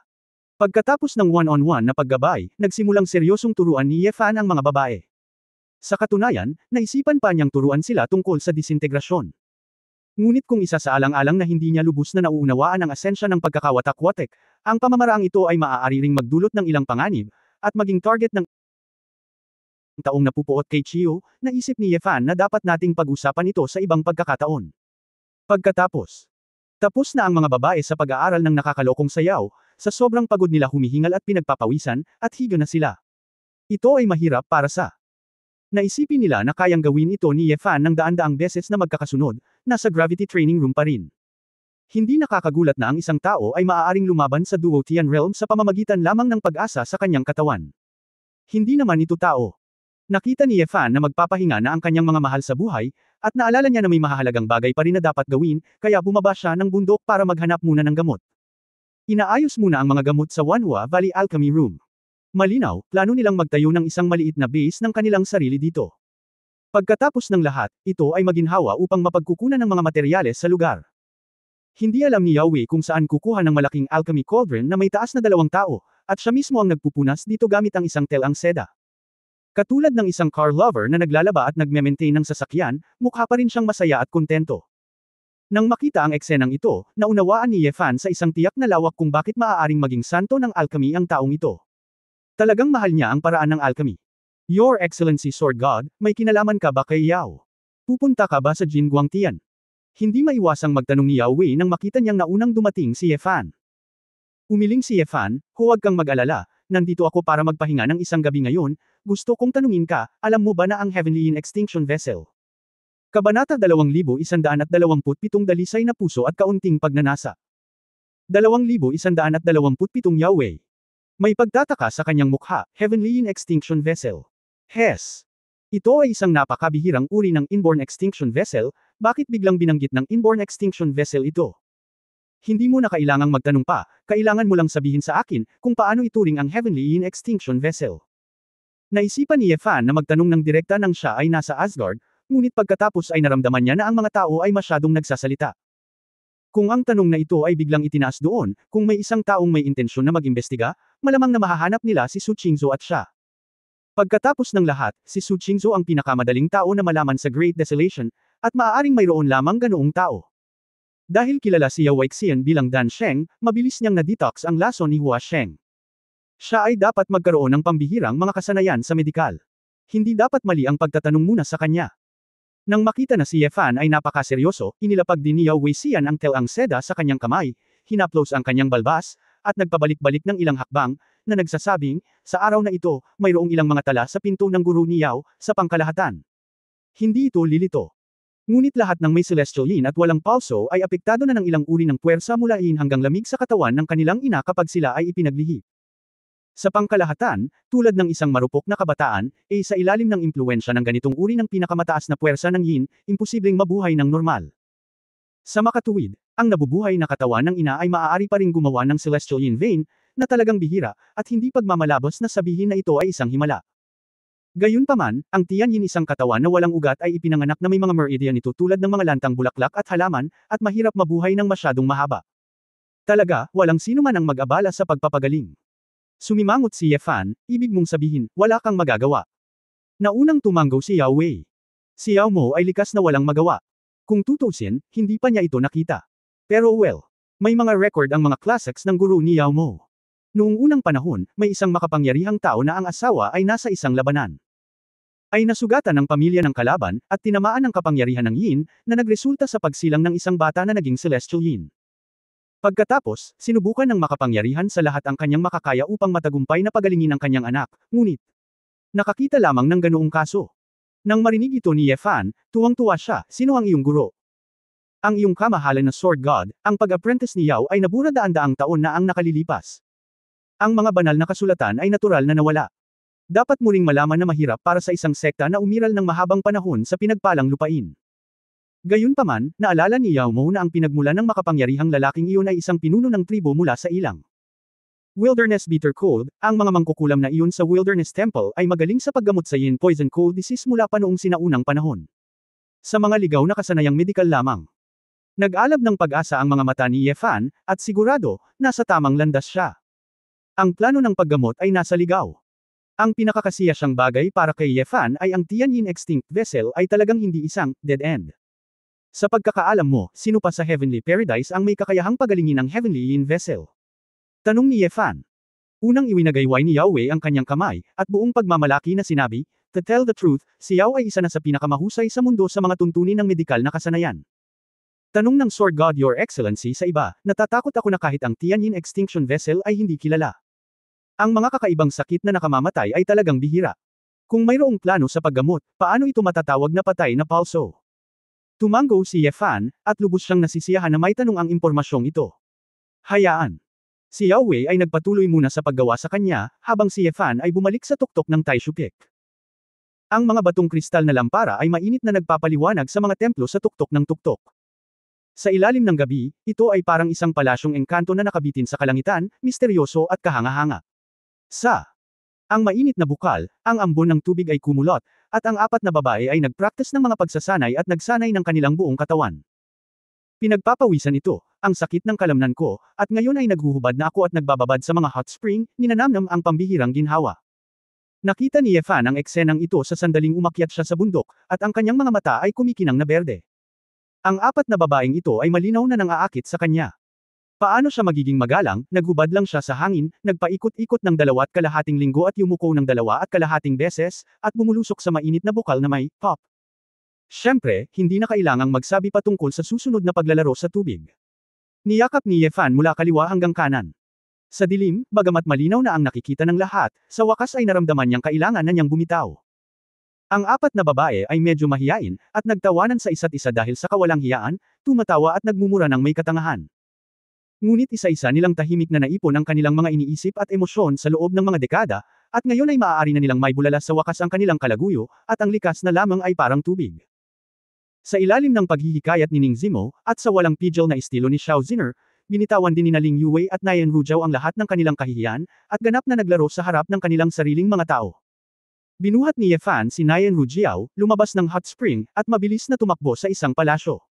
Pagkatapos ng one-on-one na paggabay, nagsimulang seryosong turuan ni Yefan ang mga babae. Sa katunayan, naisipan pa niyang turuan sila tungkol sa disintegrasyon. Ngunit kung isa sa alang-alang na hindi niya lubos na nauunawaan ang asensya ng pagkakawatak-watek, ang pamamaraang ito ay maaari ring magdulot ng ilang panganib, at maging target ng taong napupuot kay Chiyo, naisip ni Yefan na dapat nating pag-usapan ito sa ibang pagkakataon. Pagkatapos, tapos na ang mga babae sa pag-aaral ng nakakalokong sayaw, sa sobrang pagod nila humihingal at pinagpapawisan, at higa na sila. Ito ay mahirap para sa naisipin nila na kayang gawin ito ni Yefan ng daan-daang beses na magkakasunod, nasa gravity training room pa rin. Hindi nakakagulat na ang isang tao ay maaaring lumaban sa Duotian realm sa pamamagitan lamang ng pag-asa sa kanyang katawan. Hindi naman ito tao. Nakita ni Yefan na magpapahinga na ang kanyang mga mahal sa buhay, at naalala niya na may mahahalagang bagay pa rin na dapat gawin, kaya bumaba siya ng bundok para maghanap muna ng gamot. Inaayos muna ang mga gamot sa Wanhua Valley Alchemy Room. Malinaw, plano nilang magtayo ng isang maliit na base ng kanilang sarili dito. Pagkatapos ng lahat, ito ay maginhawa upang mapagkukunan ng mga materyales sa lugar. Hindi alam ni Yahweh kung saan kukuha ng malaking alchemy cauldron na may taas na 2 tao, at siya mismo ang nagpupunas dito gamit ang isang telang seda. Katulad ng isang car lover na naglalaba at nagme-maintain ng sasakyan, mukha pa rin siyang masaya at kontento. Nang makita ang eksenang ito, naunawaan ni Yefan sa isang tiyak na lawak kung bakit maaaring maging santo ng alchemy ang taong ito. Talagang mahal niya ang paraan ng alchemy. Your Excellency Sword God, may kinalaman ka ba kay Yao? Pupunta ka ba sa Jin Guangtian? Hindi maiwasang magtanong ni Yao Wei nang makita niyang naunang dumating si Yefan. Umiling si Yefan, huwag kang mag-alala, nandito ako para magpahinga ng isang gabi ngayon, gusto kong tanungin ka, alam mo ba na ang Heavenly In Extinction Vessel? Kabanata 2127 Dalisay na puso at kaunting pagnanasa. 2127 Yahweh. May pagtataka sa kanyang mukha, Heavenly In Extinction Vessel. Hes. Ito ay isang napakabihirang uri ng inborn extinction vessel, bakit biglang binanggit ng inborn extinction vessel ito? Hindi mo na kailangang magtanong pa, kailangan mo lang sabihin sa akin kung paano ituring ang Heavenly In Extinction Vessel. Naisipan ni Yefan na magtanong ng direkta nang siya ay nasa Asgard, ngunit pagkatapos ay naramdaman niya na ang mga tao ay masyadong nagsasalita. Kung ang tanong na ito ay biglang itinaas doon, kung may isang taong may intensyon na mag-imbestiga, malamang na mahahanap nila si Su Qingzhou at siya. Pagkatapos ng lahat, si Su Qingzhou ang pinakamadaling tao na malaman sa Great Desolation, at maaaring mayroon lamang ganoong tao. Dahil kilala si Yao Weixian bilang Dan Sheng, mabilis niyang na-detox ang lason ni Hua Sheng. Siya ay dapat magkaroon ng pambihirang mga kasanayan sa medikal. Hindi dapat mali ang pagtatanong muna sa kanya. Nang makita na si Yefan ay napakaseryoso, inilapag din ni Yao Weixian ang telang seda sa kanyang kamay, hinaplos ang kanyang balbas, at nagpabalik-balik ng ilang hakbang, na nagsasabing, sa araw na ito, mayroong ilang mga tala sa pinto ng guru ni Yao, sa pangkalahatan. Hindi ito lilito. Ngunit lahat ng may celestial yin at walang pulso ay apektado na ng ilang uri ng puwersa mula yin hanggang lamig sa katawan ng kanilang ina kapag sila ay ipinaglihi. Sa pangkalahatan, tulad ng isang marupok na kabataan, sa ilalim ng impluwensya ng ganitong uri ng pinakamataas na puwersa ng yin, imposibleng mabuhay ng normal. Sa makatuwid, ang nabubuhay na katawan ng ina ay maaari pa ring gumawa ng celestial yin vein, na talagang bihira, at hindi pagmamalabos na sabihin na ito ay isang himala. Gayunpaman, ang tiyan yin isang katawan na walang ugat ay ipinanganak na may mga meridian nito tulad ng mga lantang bulaklak at halaman, at mahirap mabuhay ng masyadong mahaba. Talaga, walang sino man ang mag-abala sa pagpapagaling. Sumimangot si Yefan, ibig mong sabihin, wala kang magagawa. Naunang tumanggo si Yao Wei. Si Yao Mo ay likas na walang magawa. Kung tutusin, hindi pa niya ito nakita. Pero well, may mga record ang mga classics ng guru ni Yao Mo. Noong unang panahon, may isang makapangyarihang tao na ang asawa ay nasa isang labanan. Ay nasugatan ng pamilya ng kalaban, at tinamaan ng kapangyarihan ng yin, na nagresulta sa pagsilang ng isang bata na naging celestial yin. Pagkatapos, sinubukan ng makapangyarihan sa lahat ang kanyang makakaya upang matagumpay na pagalingin ang kanyang anak, ngunit nakakita lamang ng ganoong kaso. Nang marinig ito ni Yefan, tuwang-tuwa siya, sino ang iyong guro? Ang iyong kamahalan na Sword God, ang pag-apprentice ni Yao ay nabura daan-daang taon na ang nakalilipas. Ang mga banal na kasulatan ay natural na nawala. Dapat mo ring malaman na mahirap para sa isang sekta na umiral ng mahabang panahon sa pinagpalang lupain. Gayunpaman, naalala ni Yao Mo na ang pinagmula ng makapangyarihang lalaking iyon ay isang pinuno ng tribo mula sa ilang Wilderness Bitter Cold, ang mga mangkukulam na iyon sa Wilderness Temple ay magaling sa paggamot sa yin poison cold disease mula pa noong sinaunang panahon. Sa mga ligaw na kasanayang medikal lamang. Nag-alab ng pag-asa ang mga mata ni Yefan, at sigurado, nasa tamang landas siya. Ang plano ng paggamot ay nasa ligaw. Ang pinakakasiya siyang bagay para kay Yefan ay ang Tianyin Extinct Vessel ay talagang hindi isang dead end. Sa pagkakaalam mo, sino pa sa Heavenly Paradise ang may kakayahang pagalingin ang Heavenly Yin Vessel? Tanong ni Yefan. Unang iwinagayway ni Yao Wei ang kanyang kamay, at buong pagmamalaki na sinabi, to tell the truth, si Yao ay isa na sa pinakamahusay sa mundo sa mga tuntunin ng medikal na kasanayan. Tanong ng Sword God Your Excellency sa iba, natatakot ako na kahit ang Tianyin Extinction Vessel ay hindi kilala. Ang mga kakaibang sakit na nakamamatay ay talagang bihira. Kung mayroong plano sa paggamot, paano ito matatawag na patay na pulso? Tumanggo si Yefan, at lubos siyang nasisiyahan na may tanong ang impormasyong ito. Hayaan. Si Yao Wei ay nagpatuloy muna sa paggawa sa kanya, habang si Yefan ay bumalik sa tuktok ng Taishupik. Ang mga batong kristal na lampara ay mainit na nagpapaliwanag sa mga templo sa tuktok ng tuktok. Sa ilalim ng gabi, ito ay parang isang palasyong engkanto na nakabitin sa kalangitan, misteryoso at kahanga-hanga. Ang mainit na bukal, ang ambon ng tubig ay kumulot, at ang apat na babae ay nagpractice ng mga pagsasanay at nagsanay ng kanilang buong katawan. Pinagpapawisan ito, ang sakit ng kalamnan ko, at ngayon ay naghuhubad na ako at nagbababad sa mga hot spring, ninanamnam ang pambihirang ginhawa. Nakita ni Yefan ang eksenang ito sa sandaling umakyat siya sa bundok, at ang kanyang mga mata ay kumikinang na berde. Ang apat na babaeng ito ay malinaw na nang-aakit sa kanya. Paano siya magiging magalang, naghubad lang siya sa hangin, nagpaikot-ikot ng 2.5 linggo at yumuko ng 2.5 beses, at bumulusok sa mainit na bukal na may pop. Siyempre, hindi na kailangang magsabi pa tungkol sa susunod na paglalaro sa tubig. Niyakap ni Ye Fan mula kaliwa hanggang kanan. Sa dilim, bagamat malinaw na ang nakikita ng lahat, sa wakas ay naramdaman niyang kailangan na niyang bumitaw. Ang apat na babae ay medyo mahiyain, at nagtawanan sa isa't isa dahil sa kawalang hiyaan, tumatawa at nagmumura ng may katangahan. Ngunit isa-isa nilang tahimik na naipon ang kanilang mga iniisip at emosyon sa loob ng mga dekada, at ngayon ay maaari na nilang maibulala sa wakas ang kanilang kalaguyo, at ang likas na lamang ay parang tubig. Sa ilalim ng paghihikayat ni Ning Zimo, at sa walang pidgel na estilo ni Xiao Ziner, binitawan din ni Ling Yue at Nayan Rujiao ang lahat ng kanilang kahihiyan, at ganap na naglaro sa harap ng kanilang sariling mga tao. Binuhat ni Ye Fan si Nayan Rujiao, lumabas ng hot spring, at mabilis na tumakbo sa isang palasyo.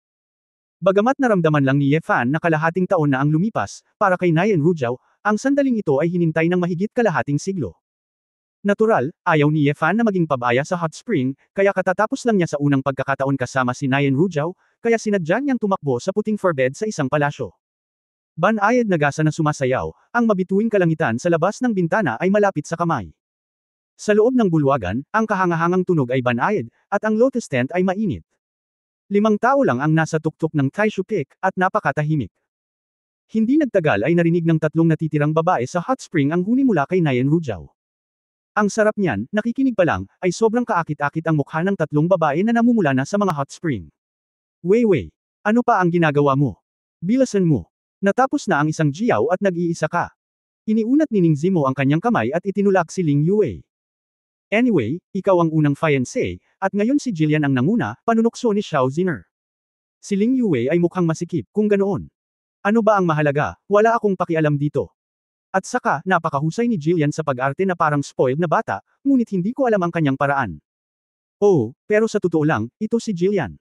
Bagamat naramdaman lang ni Ye Fan na kalahating taon na ang lumipas, para kay Nayan Rujiao, ang sandaling ito ay hinintay ng mahigit kalahating siglo. Natural, ayaw ni Ye Fan na maging pabaya sa hot spring, kaya katatapos lang niya sa unang pagkakataon kasama si Nayan Rujiao, kaya sinadya niyang tumakbo sa puting forbed sa isang palasyo. Banayad na gasa na sumasayaw, ang mabituing kalangitan sa labas ng bintana ay malapit sa kamay. Sa loob ng bulwagan, ang kahangahangang tunog ay banayad, at ang lotus tent ay mainit. 5 tao lang ang nasa tuktok ng Taishu Peak, at napakatahimik. Hindi nagtagal ay narinig ng 3 natitirang babae sa hot spring ang huni mula kay Nayan Rujiao. Ang sarap niyan, nakikinig pa lang, ay sobrang kaakit-akit ang mukha ng 3 babae na namumula na sa mga hot spring. Wei, ano pa ang ginagawa mo? Bilasan mo. Natapos na ang isang jiao at nag-iisa ka. Iniunat ni Ning Zimo ang kanyang kamay at itinulak si Ling Yue. Anyway, ikaw ang unang fiancé, at ngayon si Jillian ang nanguna, panunokso ni Xiao Ziner. Si Ling Yue ay mukhang masikip, kung ganoon. Ano ba ang mahalaga, wala akong pakialam dito. At saka, napakahusay ni Jillian sa pag-arte na parang spoiled na bata, ngunit hindi ko alam ang kanyang paraan. Oh, pero sa totoo lang, ito si Jillian.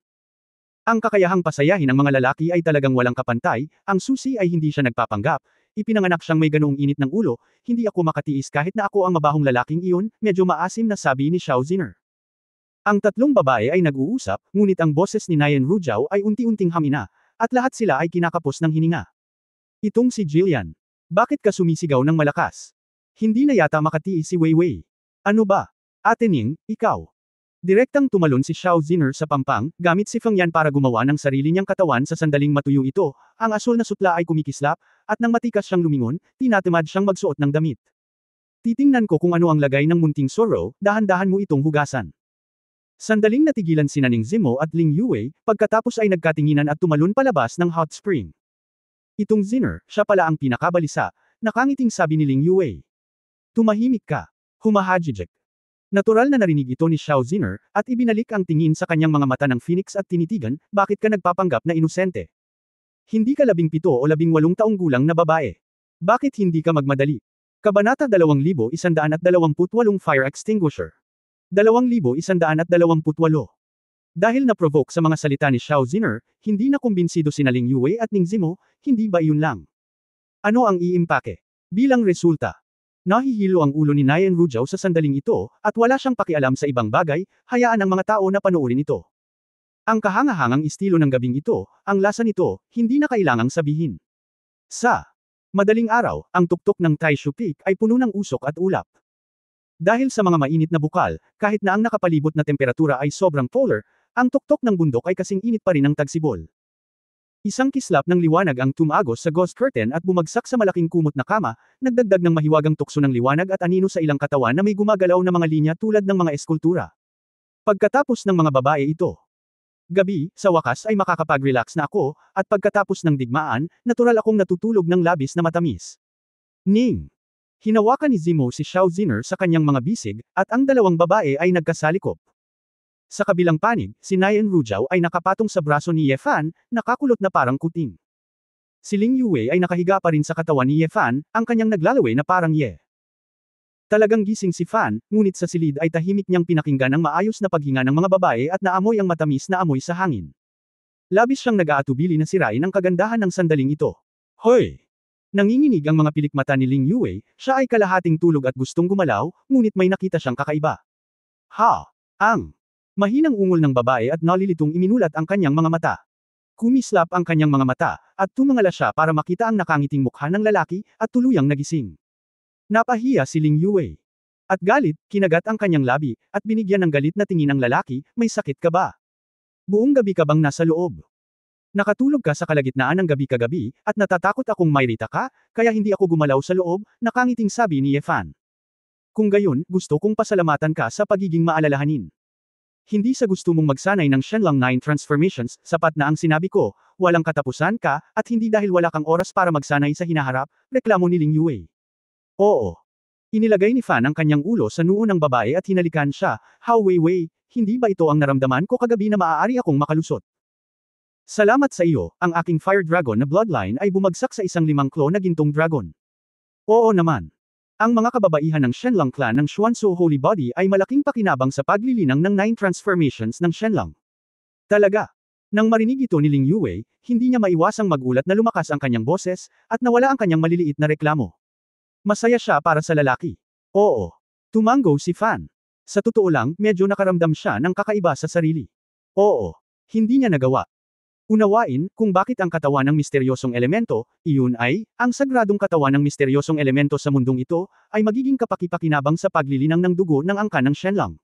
Ang kakayahang pasayahin ng mga lalaki ay talagang walang kapantay, ang susi ay hindi siya nagpapanggap, ipinanganak siyang may ganoong init ng ulo, hindi ako makatiis kahit na ako ang mabahong lalaking iyon, medyo maasim na sabi ni Xiao Ziner. Ang 3 babae ay nag-uusap, ngunit ang boses ni Nayan Rujiao ay unti-unting hamina, at lahat sila ay kinakapos ng hininga. Itong si Jillian. Bakit ka sumisigaw ng malakas? Hindi na yata makatiis si Wei. Ano ba? Ate Ning, ikaw. Direktang tumalon si Xiao Ziner sa pampang, gamit si Feng Yan para gumawa ng sarili niyang katawan sa sandaling matuyo ito, ang asul na sutla ay kumikislap, at nang matikas siyang lumingon, tinatamad siyang magsuot ng damit. Titingnan ko kung ano ang lagay ng munting Zoro, dahan-dahan mo itong hugasan. Sandaling natigilan sina Ning Zimo at Ling Yue, pagkatapos ay nagkatinginan at tumalon palabas ng hot spring. Itong Ziner, siya pala ang pinakabalisa, nakangiting sabi ni Ling Yue. Tumahimik ka. Humahajijek. Natural na narinig ito ni Xiao Ziner, at ibinalik ang tingin sa kanyang mga mata ng phoenix at tinitigan, bakit ka nagpapanggap na inosente? Hindi ka 17 o 18 taong gulang na babae. Bakit hindi ka magmadali? Kabanata 2128 Fire Extinguisher. 2128. Dahil na-provoke sa mga salita ni Xiao Ziner, hindi na kumbinsido sina Ling Yue at Ning Zimo, hindi ba iyon lang? Ano ang iimpake? Bilang resulta, nahihilo ang ulo ni Nayan Rujiao sa sandaling ito, at wala siyang pakialam sa ibang bagay, hayaan ang mga tao na panoorin ito. Ang kahangahangang estilo ng gabing ito, ang lasa nito, hindi na kailangang sabihin. Sa madaling araw, ang tuktok ng Taishu Peak ay puno ng usok at ulap. Dahil sa mga mainit na bukal, kahit na ang nakapalibot na temperatura ay sobrang polar, ang tuktok ng bundok ay kasing init pa rin ng tagsibol. Isang kislap ng liwanag ang tumagos sa ghost curtain at bumagsak sa malaking kumot na kama, nagdagdag ng mahiwagang tukso ng liwanag at anino sa ilang katawan na may gumagalaw na mga linya tulad ng mga eskultura. Pagkatapos ng mga babae ito, gabi, sa wakas ay makakapag-relax na ako, at pagkatapos ng digmaan, natural akong natutulog ng labis na matamis. Ning! Hinawakan ni Zimo si Xiao Ziner sa kanyang mga bisig, at ang 2 babae ay nagkasalikop. Sa kabilang panig, si Nayan Rujiao ay nakapatong sa braso ni Ye Fan, nakakulot na parang kuting. Si Ling Yue ay nakahiga pa rin sa katawan ni Ye Fan, ang kanyang naglalaway na parang Ye. Talagang gising si Fan, ngunit sa silid ay tahimik niyang pinakinggan ang maayos na paghinga ng mga babae at naamoy ang matamis na amoy sa hangin. Labis siyang nag-aatubili na sirain ang kagandahan ng sandaling ito. Hoy! Nanginginig ang mga pilikmata ni Ling Yue, siya ay kalahating tulog at gustong gumalaw, ngunit may nakita siyang kakaiba. Ha! Ang mahinang ungol ng babae at nalilitong iminulat ang kanyang mga mata. Kumislap ang kanyang mga mata, at tumingala siya para makita ang nakangiting mukha ng lalaki, at tuluyang nagising. Napahiya si Ling Yue. At galit, kinagat ang kanyang labi, at binigyan ng galit na tingin ang lalaki, may sakit ka ba? Buong gabi ka bang nasa loob? Nakatulog ka sa kalagitnaan ng gabi kagabi, at natatakot akong mayrita ka, kaya hindi ako gumalaw sa loob, nakangiting sabi ni Ye Fan. Kung gayon, gusto kong pasalamatan ka sa pagiging maalalahanin. Hindi sa gusto mong magsanay ng Shenlong 9 transformations, sapat na ang sinabi ko, walang katapusan ka, at hindi dahil wala kang oras para magsanay sa hinaharap, reklamo ni Ling Yue. Oo. Inilagay ni Fan ang kanyang ulo sa noo ng babae at hinalikan siya, Hao Weiwei, hindi ba ito ang naramdaman ko kagabi na maaari akong makalusot? Salamat sa iyo, ang aking Fire Dragon na bloodline ay bumagsak sa isang 5 claw na gintong dragon. Oo naman. Ang mga kababaihan ng Shenlong clan ng Xuanzhou Holy Body ay malaking pakinabang sa paglilinang ng 9 transformations ng Shenlong. Talaga. Nang marinig ito ni Ling Yue, hindi niya maiwasang magulat na lumakas ang kanyang boses, at nawala ang kanyang maliliit na reklamo. Masaya siya para sa lalaki. Oo. Tumango si Fan. Sa totoo lang, medyo nakaramdam siya ng kakaiba sa sarili. Oo. Hindi niya nagawa. Unawain, kung bakit ang katawan ng misteryosong elemento, iyon ay, ang sagradong katawan ng misteryosong elemento sa mundong ito, ay magiging kapaki-pakinabang sa paglilinang ng dugo ng angkan ng Shenlong.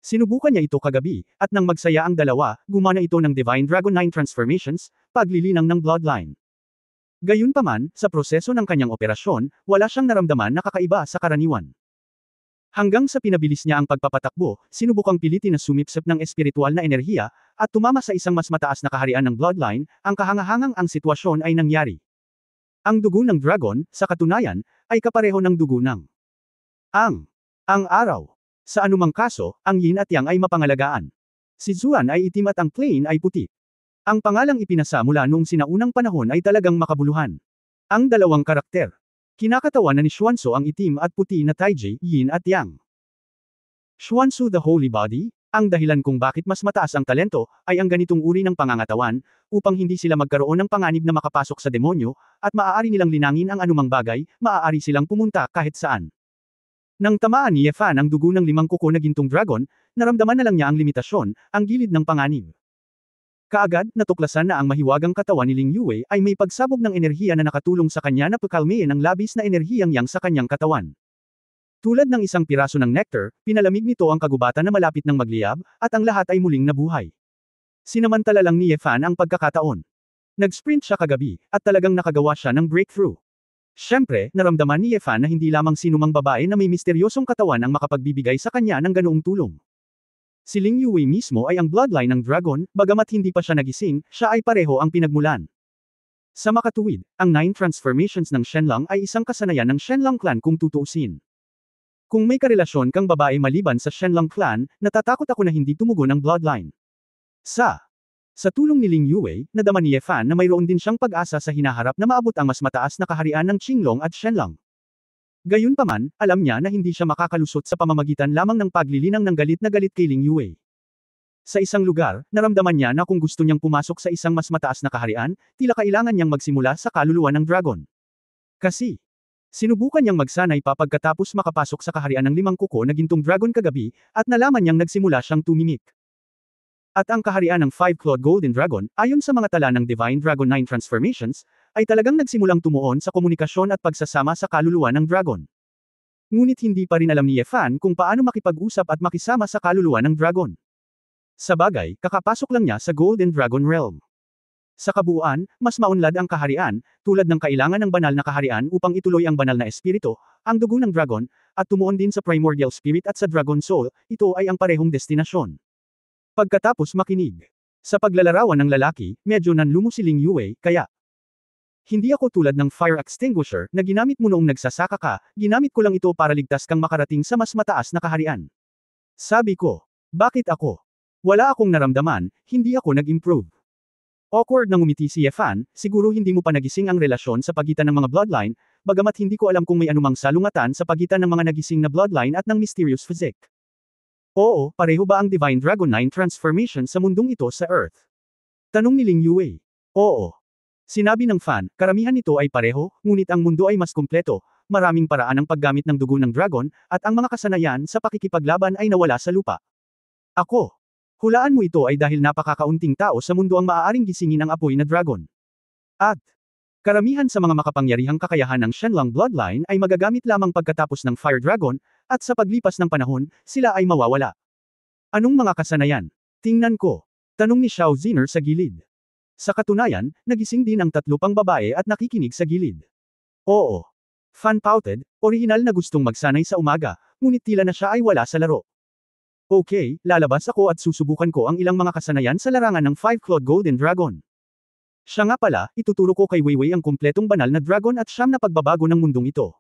Sinubukan niya ito kagabi, at nang magsaya ang dalawa, gumana ito ng Divine Dragon 9 transformations, paglilinang ng bloodline. Gayunpaman, sa proseso ng kanyang operasyon, wala siyang naramdaman na kakaiba sa karaniwan. Hanggang sa pinabilis niya ang pagpapatakbo, sinubukang pilitin na sumipsip ng espiritual na enerhiya, at tumama sa isang mas mataas na kaharian ng bloodline, ang kahangahangang ang sitwasyon ay nangyari. Ang dugo ng dragon, sa katunayan, ay kapareho ng dugo ng ang araw. Sa anumang kaso, ang yin at yang ay mapangalagaan. Si Zuan ay itim at ang Plain ay puti. Ang pangalang ipinasa mula noong sinaunang panahon ay talagang makabuluhan. Ang dalawang karakter. Kinakatawan na ni Xuanzhou ang itim at puti na Taiji, Yin at Yang. Xuanzhou the Holy Body, ang dahilan kung bakit mas mataas ang talento, ay ang ganitong uri ng pangangatawan, upang hindi sila magkaroon ng panganib na makapasok sa demonyo, at maaari nilang linangin ang anumang bagay, maaari silang pumunta kahit saan. Nang tamaan ni Ye Fan ang dugo ng 5 kuko na gintong dragon, naramdaman na lang niya ang limitasyon, ang gilid ng panganib. Kaagad, natuklasan na ang mahiwagang katawan ni Ling Yue ay may pagsabog ng enerhiya na nakatulong sa kanya na pakalmein ang labis na enerhiyang yang sa kanyang katawan. Tulad ng isang piraso ng nectar, pinalamig nito ang kagubatan na malapit ng magliyab, at ang lahat ay muling nabuhay. Sinamantala lang ni Ye Fan ang pagkakataon. Nag-sprint siya kagabi, at talagang nakagawa siya ng breakthrough. Siyempre, naramdaman ni Ye Fan na hindi lamang sinumang babae na may misteryosong katawan ang makapagbibigay sa kanya ng ganoong tulong. Si Ling Yue mismo ay ang bloodline ng dragon, bagamat hindi pa siya nagising, siya ay pareho ang pinagmulan. Sa makatuwid, ang 9 transformations ng Shenlong ay isang kasanayan ng Shenlong clan kung tutuusin. Kung may karelasyon kang babae maliban sa Shenlong clan, natatakot ako na hindi tumugon ang bloodline. Sa tulong ni Ling Yue, nadama ni Ye Fan na mayroon din siyang pag-asa sa hinaharap na maabot ang mas mataas na kaharian ng Qinglong at Shenlong. Gayunpaman, alam niya na hindi siya makakalusot sa pamamagitan lamang ng paglilinang ng galit na galit kay Ling Yue. Sa isang lugar, naramdaman niya na kung gusto niyang pumasok sa isang mas mataas na kaharian, tila kailangan niyang magsimula sa kaluluwa ng dragon. Kasi, sinubukan niyang magsanay pa pagkatapos makapasok sa kaharian ng 5 kuko na gintong dragon kagabi, at nalaman niyang nagsimula siyang tumimik. At ang kaharian ng 5-clawed golden dragon, ayon sa mga tala ng Divine Dragon 9 transformations, ay talagang nagsimulang tumuon sa komunikasyon at pagsasama sa kaluluwa ng dragon. Ngunit hindi pa rin alam ni Ye Fan kung paano makipag-usap at makisama sa kaluluwa ng dragon. Sa bagay, kakapasok lang niya sa Golden Dragon Realm. Sa kabuuan, mas maunlad ang kaharian, tulad ng kailangan ng banal na kaharian upang ituloy ang banal na espiritu, ang dugo ng dragon, at tumuon din sa primordial spirit at sa dragon soul, ito ay ang parehong destinasyon. Pagkatapos makinig sa paglalarawan ng lalaki, medyo nanlumo si Ling Yue, kaya hindi ako tulad ng fire extinguisher na ginamit mo noong nagsasaka ka, ginamit ko lang ito para ligtas kang makarating sa mas mataas na kaharian. Sabi ko, bakit ako? Wala akong naramdaman, hindi ako nag-improve. Awkward na ngumiti si Ye Fan, siguro hindi mo pa nagising ang relasyon sa pagitan ng mga bloodline, bagamat hindi ko alam kung may anumang salungatan sa pagitan ng mga nagising na bloodline at ng mysterious physique. Oo, pareho ba ang Divine Dragon 9 transformation sa mundong ito sa Earth? Tanong ni Ling Yue. Oo. Sinabi ng Fan, karamihan nito ay pareho, ngunit ang mundo ay mas kumpleto, maraming paraan ng paggamit ng dugo ng dragon, at ang mga kasanayan sa pakikipaglaban ay nawala sa lupa. Ako. Hulaan mo ito ay dahil napakakaunting tao sa mundo ang maaaring gisingin ang apoy na dragon. At karamihan sa mga makapangyarihang kakayahan ng Shenlong bloodline ay magagamit lamang pagkatapos ng Fire Dragon, at sa paglipas ng panahon, sila ay mawawala. Anong mga kasanayan? Tingnan ko. Tanong ni Xiao Ziner sa gilid. Sa katunayan, nagising din ang 3 pang babae at nakikinig sa gilid. Oo. Fan pouted, orihinal na gustong magsanay sa umaga, ngunit tila na siya ay wala sa laro. Okay, lalabas ako at susubukan ko ang ilang mga kasanayan sa larangan ng 5-clawed Golden Dragon. Siya nga pala, ituturo ko kay Weiwei ang kumpletong banal na dragon at siyam na pagbabago ng mundong ito.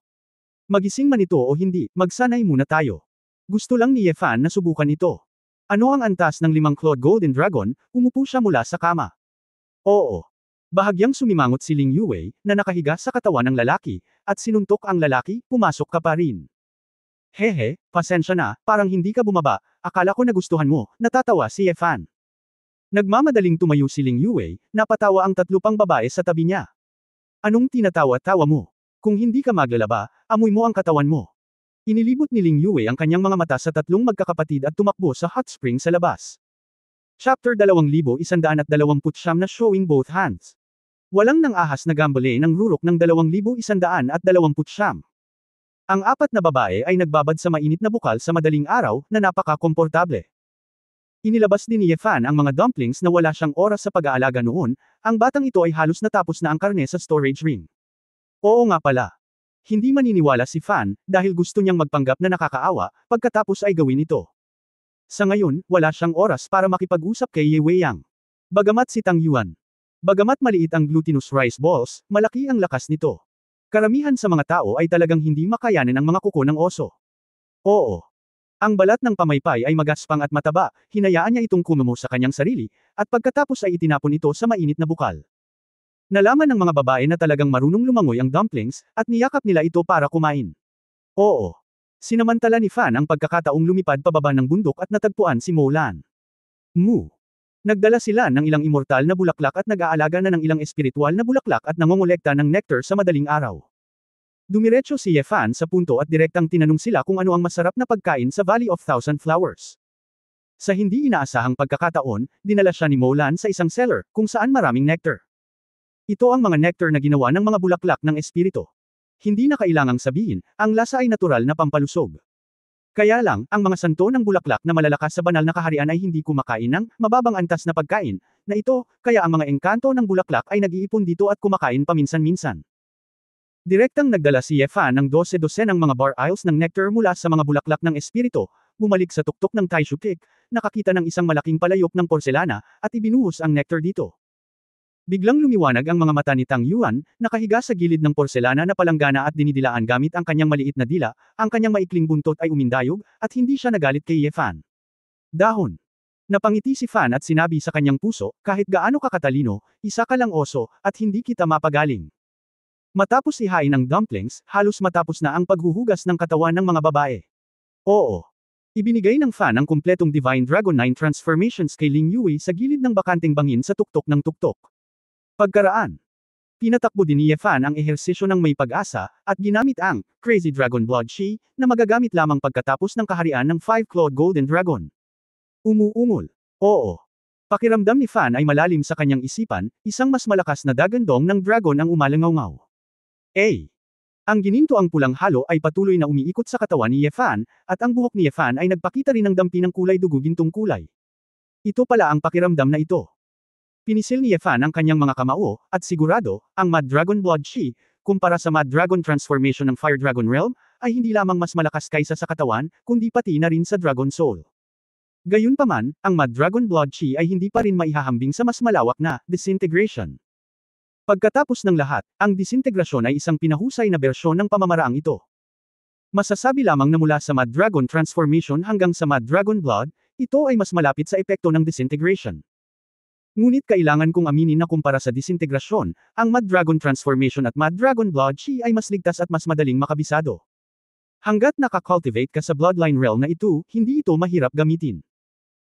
Magising man ito o hindi, magsanay muna tayo. Gusto lang ni Ye Fan na subukan ito. Ano ang antas ng 5-clawed Golden Dragon? Umupo siya mula sa kama. Oo. Bahagyang sumimangot si Ling Yuwei, na nakahiga sa katawan ng lalaki, at sinuntok ang lalaki, pumasok ka pa rin. Hehe, pasensya na, parang hindi ka bumaba, akala ko nagustuhan mo, natatawa si Ye Fan. Nagmamadaling tumayo si Ling Yuwei, napatawa ang 3 pang babae sa tabi niya. Anong tinatawa-tawa mo? Kung hindi ka maglalaba, amoy mo ang katawan mo. Inilibot ni Ling Yuwei ang kanyang mga mata sa 3 magkakapatid at tumakbo sa hot spring sa labas. Chapter 2129 na Showing Both Hands. Walang nang ahas na gambale ng rurok ng 2129. Ang 4 na babae ay nagbabad sa mainit na bukal sa madaling araw, na napaka-komportable. Inilabas din ni Ye Fan ang mga dumplings na wala siyang oras sa pag-aalaga noon, ang batang ito ay halos natapos na ang karne sa storage ring. Oo nga pala. Hindi maniniwala si Fan, dahil gusto niyang magpanggap na nakakaawa, pagkatapos ay gawin ito. Sa ngayon, wala siyang oras para makipag-usap kay Ye Weiyang. Bagamat si Tang Yuan. Bagamat maliit ang glutinous rice balls, malaki ang lakas nito. Karamihan sa mga tao ay talagang hindi makayanin ang mga kuko ng oso. Oo. Ang balat ng pamaypay ay magaspang at mataba, hinayaan niya itong kumumo sa kanyang sarili, at pagkatapos ay itinapon ito sa mainit na bukal. Nalaman ng mga babae na talagang marunong lumangoy ang dumplings, at niyakap nila ito para kumain. Oo. Sinamantala ni Fan ang pagkakataong lumipad pababa ng bundok at natagpuan si Mo Lan. Mu. Nagdala sila ng ilang immortal na bulaklak at nag-aalaga na ng ilang espiritual na bulaklak at nangongolekta ng nectar sa madaling araw. Dumiretso si Ye Fan sa punto at direktang tinanong sila kung ano ang masarap na pagkain sa Valley of Thousand Flowers. Sa hindi inaasahang pagkakataon, dinala siya ni Mo Lan sa isang cellar, kung saan maraming nectar. Ito ang mga nectar na ginawa ng mga bulaklak ng espiritu. Hindi na kailangang sabihin, ang lasa ay natural na pampalusog. Kaya lang, ang mga santo ng bulaklak na malalakas sa banal na kaharian ay hindi kumakain ng mababang antas na pagkain, na ito, kaya ang mga engkanto ng bulaklak ay nag-iipon dito at kumakain paminsan-minsan. Direktang nagdala si Ye Fan ng 12-dosenang mga bar aisles ng nectar mula sa mga bulaklak ng espiritu, bumalik sa tuktok ng Taishu Cake, nakakita ng isang malaking palayok ng porselana, at ibinuhos ang nectar dito. Biglang lumiwanag ang mga mata ni Tang Yuan, nakahiga sa gilid ng porselana na palanggana at dinidilaan gamit ang kanyang maliit na dila, ang kanyang maikling buntot ay umindayog, at hindi siya nagalit kay Ye Fan. Dahon. Napangiti si Fan at sinabi sa kanyang puso, kahit gaano ka katalino, isa ka lang oso, at hindi kita mapagaling. Matapos ihain ang dumplings, halos matapos na ang paghuhugas ng katawan ng mga babae. Oo. Ibinigay ng Fan ang kumpletong Divine Dragon 9 transformations kay Ling Yuwei sa gilid ng bakanteng bangin sa tuktok ng tuktok. Pagkaraan. Pinatakbo din ni Ye Fan ang ehersisyo ng may pag-asa, at ginamit ang Crazy Dragon Blood Chi, na magagamit lamang pagkatapos ng kaharian ng 5-clawed Golden Dragon. Umuungol. Oo. Pakiramdam ni Fan ay malalim sa kanyang isipan, isang mas malakas na dagandong ng dragon ang umalangaw-ngaw. Ang gininto-ang pulang halo ay patuloy na umiikot sa katawan ni Ye Fan, at ang buhok ni Ye Fan ay nagpakita rin ng dampi ng kulay dugo gintong kulay. Ito pala ang pakiramdam na ito. Pinisil ni Ye Fan ang kanyang mga kamao, at sigurado, ang Mad Dragon Blood Chi, kumpara sa Mad Dragon Transformation ng Fire Dragon Realm, ay hindi lamang mas malakas kaysa sa katawan, kundi pati na rin sa Dragon Soul. Gayunpaman, ang Mad Dragon Blood Chi ay hindi pa rin maihahambing sa mas malawak na disintegration. Pagkatapos ng lahat, ang disintegrasyon ay isang pinahusay na bersyon ng pamamaraang ito. Masasabi lamang na mula sa Mad Dragon Transformation hanggang sa Mad Dragon Blood, ito ay mas malapit sa epekto ng disintegration. Ngunit kailangan kong aminin na kumpara sa disintegrasyon, ang Mad Dragon Transformation at Mad Dragon Blood Chi ay mas ligtas at mas madaling makabisado. Hanggat nakakultivate ka sa bloodline realm na ito, hindi ito mahirap gamitin.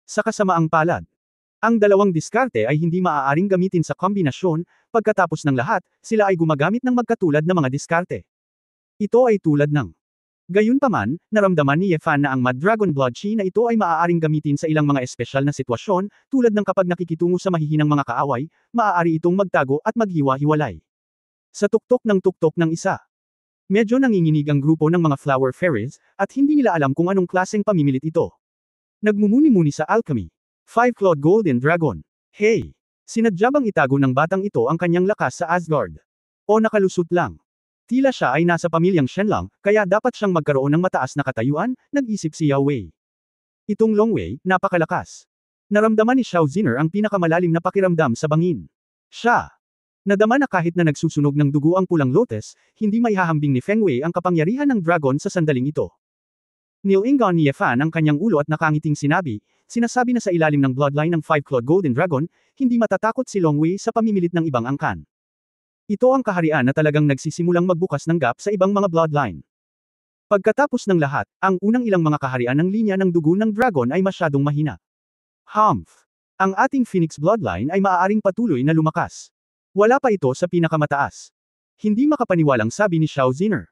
Sa kasamaang palad, ang dalawang diskarte ay hindi maaaring gamitin sa kombinasyon, pagkatapos ng lahat, sila ay gumagamit ng magkatulad na mga diskarte. Ito ay tulad ng Gayunpaman, naramdaman ni Yefan na ang Mad Dragon Blood Chi na ito ay maaaring gamitin sa ilang mga espesyal na sitwasyon, tulad ng kapag nakikitungo sa mahihinang mga kaaway, maaari itong magtago at maghiwa-hiwalay. Sa tuktok ng isa. Medyo nanginginig ang grupo ng mga Flower Fairies, at hindi nila alam kung anong klaseng pamimilit ito. Nagmumuni-muni sa alchemy. 5-clawed Golden Dragon. Hey! Sinadya bang itago ng batang ito ang kanyang lakas sa Asgard? O nakalusot lang? Tila siya ay nasa pamilyang Shenlong, kaya dapat siyang magkaroon ng mataas na katayuan, nag-isip si Yao Wei. Itong Long Wei, napakalakas. Naramdaman ni Xiao Ziner ang pinakamalalim na pakiramdam sa bangin. Siya. Nadama na kahit na nagsusunog ng dugo ang pulang lotus, hindi maihahambing ni Feng Wei ang kapangyarihan ng dragon sa sandaling ito. Nilingon ni Yefan ang kanyang ulo at nakangiting sinabi, sinasabi na sa ilalim ng bloodline ng 5-clawed Golden Dragon, hindi matatakot si Long Wei sa pamimilit ng ibang angkan. Ito ang kaharian na talagang nagsisimulang magbukas ng gap sa ibang mga bloodline. Pagkatapos ng lahat, ang unang ilang mga kaharian ng linya ng dugo ng dragon ay masyadong mahina. Humph! Ang ating Phoenix bloodline ay maaaring patuloy na lumakas. Wala pa ito sa pinakamataas. Hindi makapaniwalang sabi ni Xiao Ziner.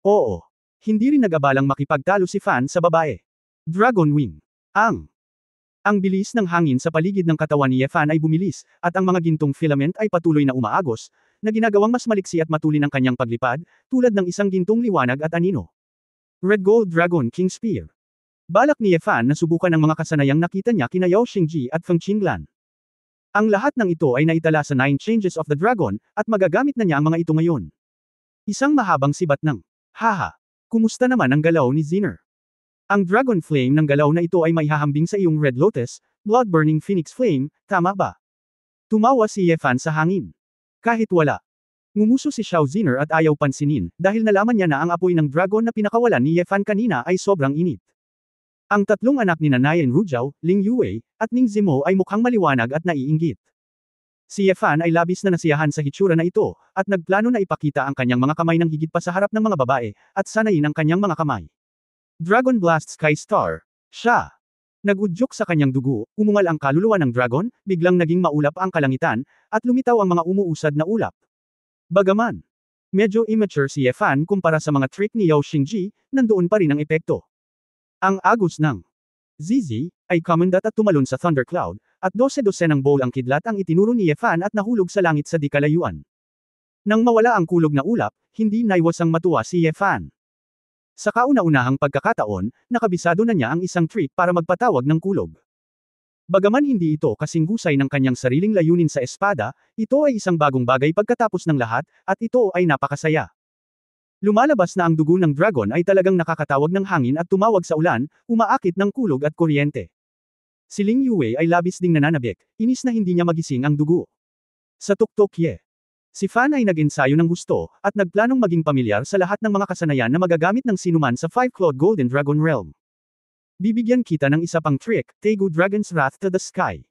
Oo. Hindi rin nag-abalang makipagtalo si Fan sa babae. Dragon Wing. Ang bilis ng hangin sa paligid ng katawan ni Yefan ay bumilis, at ang mga gintong filament ay patuloy na umaagos, na ginagawang mas maliksi at matulin ang kanyang paglipad, tulad ng isang gintong liwanag at anino. Red Gold Dragon King Spear. Balak ni Yefan na subukan ang mga kasanayang nakita niya kina Yao Xingji at Feng Qinglan. Ang lahat ng ito ay naitala sa 9 Changes of the Dragon, at magagamit na niya ang mga ito ngayon. Isang mahabang sibat ng, haha, kumusta naman ang galaw ni Ziner? Ang Dragon Flame ng galaw na ito ay maihahambing sa iyong Red Lotus, Blood-Burning Phoenix Flame, tama ba? Tumawa si Yefan sa hangin. Kahit wala. Ngumuso si Xiao Ziner at ayaw pansinin, dahil nalaman niya na ang apoy ng dragon na pinakawalan ni Yefan kanina ay sobrang init. Ang tatlong anak ni Nayan Rujiao, Ling Yue, at Ning Zimo ay mukhang maliwanag at naiinggit. Si Yefan ay labis na nasiyahan sa hitsura na ito, at nagplano na ipakita ang kanyang mga kamay ng higit pa sa harap ng mga babae, at sanayin ang kanyang mga kamay. Dragon Blast Sky Star. Siya. Nagudyok sa kanyang dugo, umungal ang kaluluwa ng dragon, biglang naging maulap ang kalangitan, at lumitaw ang mga umuusad na ulap. Bagaman medyo immature si Yefan kumpara sa mga trick ni Yao Xingji, nandoon pa rin ang epekto. Ang agos ng Zizi ay kumandat at tumalon sa thundercloud, at 12-12 ng bowl ang kidlat ang itinuro ni Yefan at nahulog sa langit sa di kalayuan. Nang mawala ang kulog na ulap, hindi naiwasang matuwa si Yefan. Sa kauna-unahang pagkakataon, nakabisado na niya ang isang trick para magpatawag ng kulog. Bagaman hindi ito kasing husay ng kanyang sariling layunin sa espada, ito ay isang bagong bagay pagkatapos ng lahat, at ito ay napakasaya. Lumalabas na ang dugo ng dragon ay talagang nakakatawag ng hangin at tumawag sa ulan, umaakit ng kulog at kuryente. Si Ling Yue ay labis ding nananabik, inis na hindi niya magising ang dugo. Sa tuktok Ye. Si Fan ay nag-ensayo ng gusto, at nagplanong maging pamilyar sa lahat ng mga kasanayan na magagamit ng sinuman sa 5-clawed Golden Dragon Realm. Bibigyan kita ng isa pang trick, Tegu Dragon's Wrath to the Sky.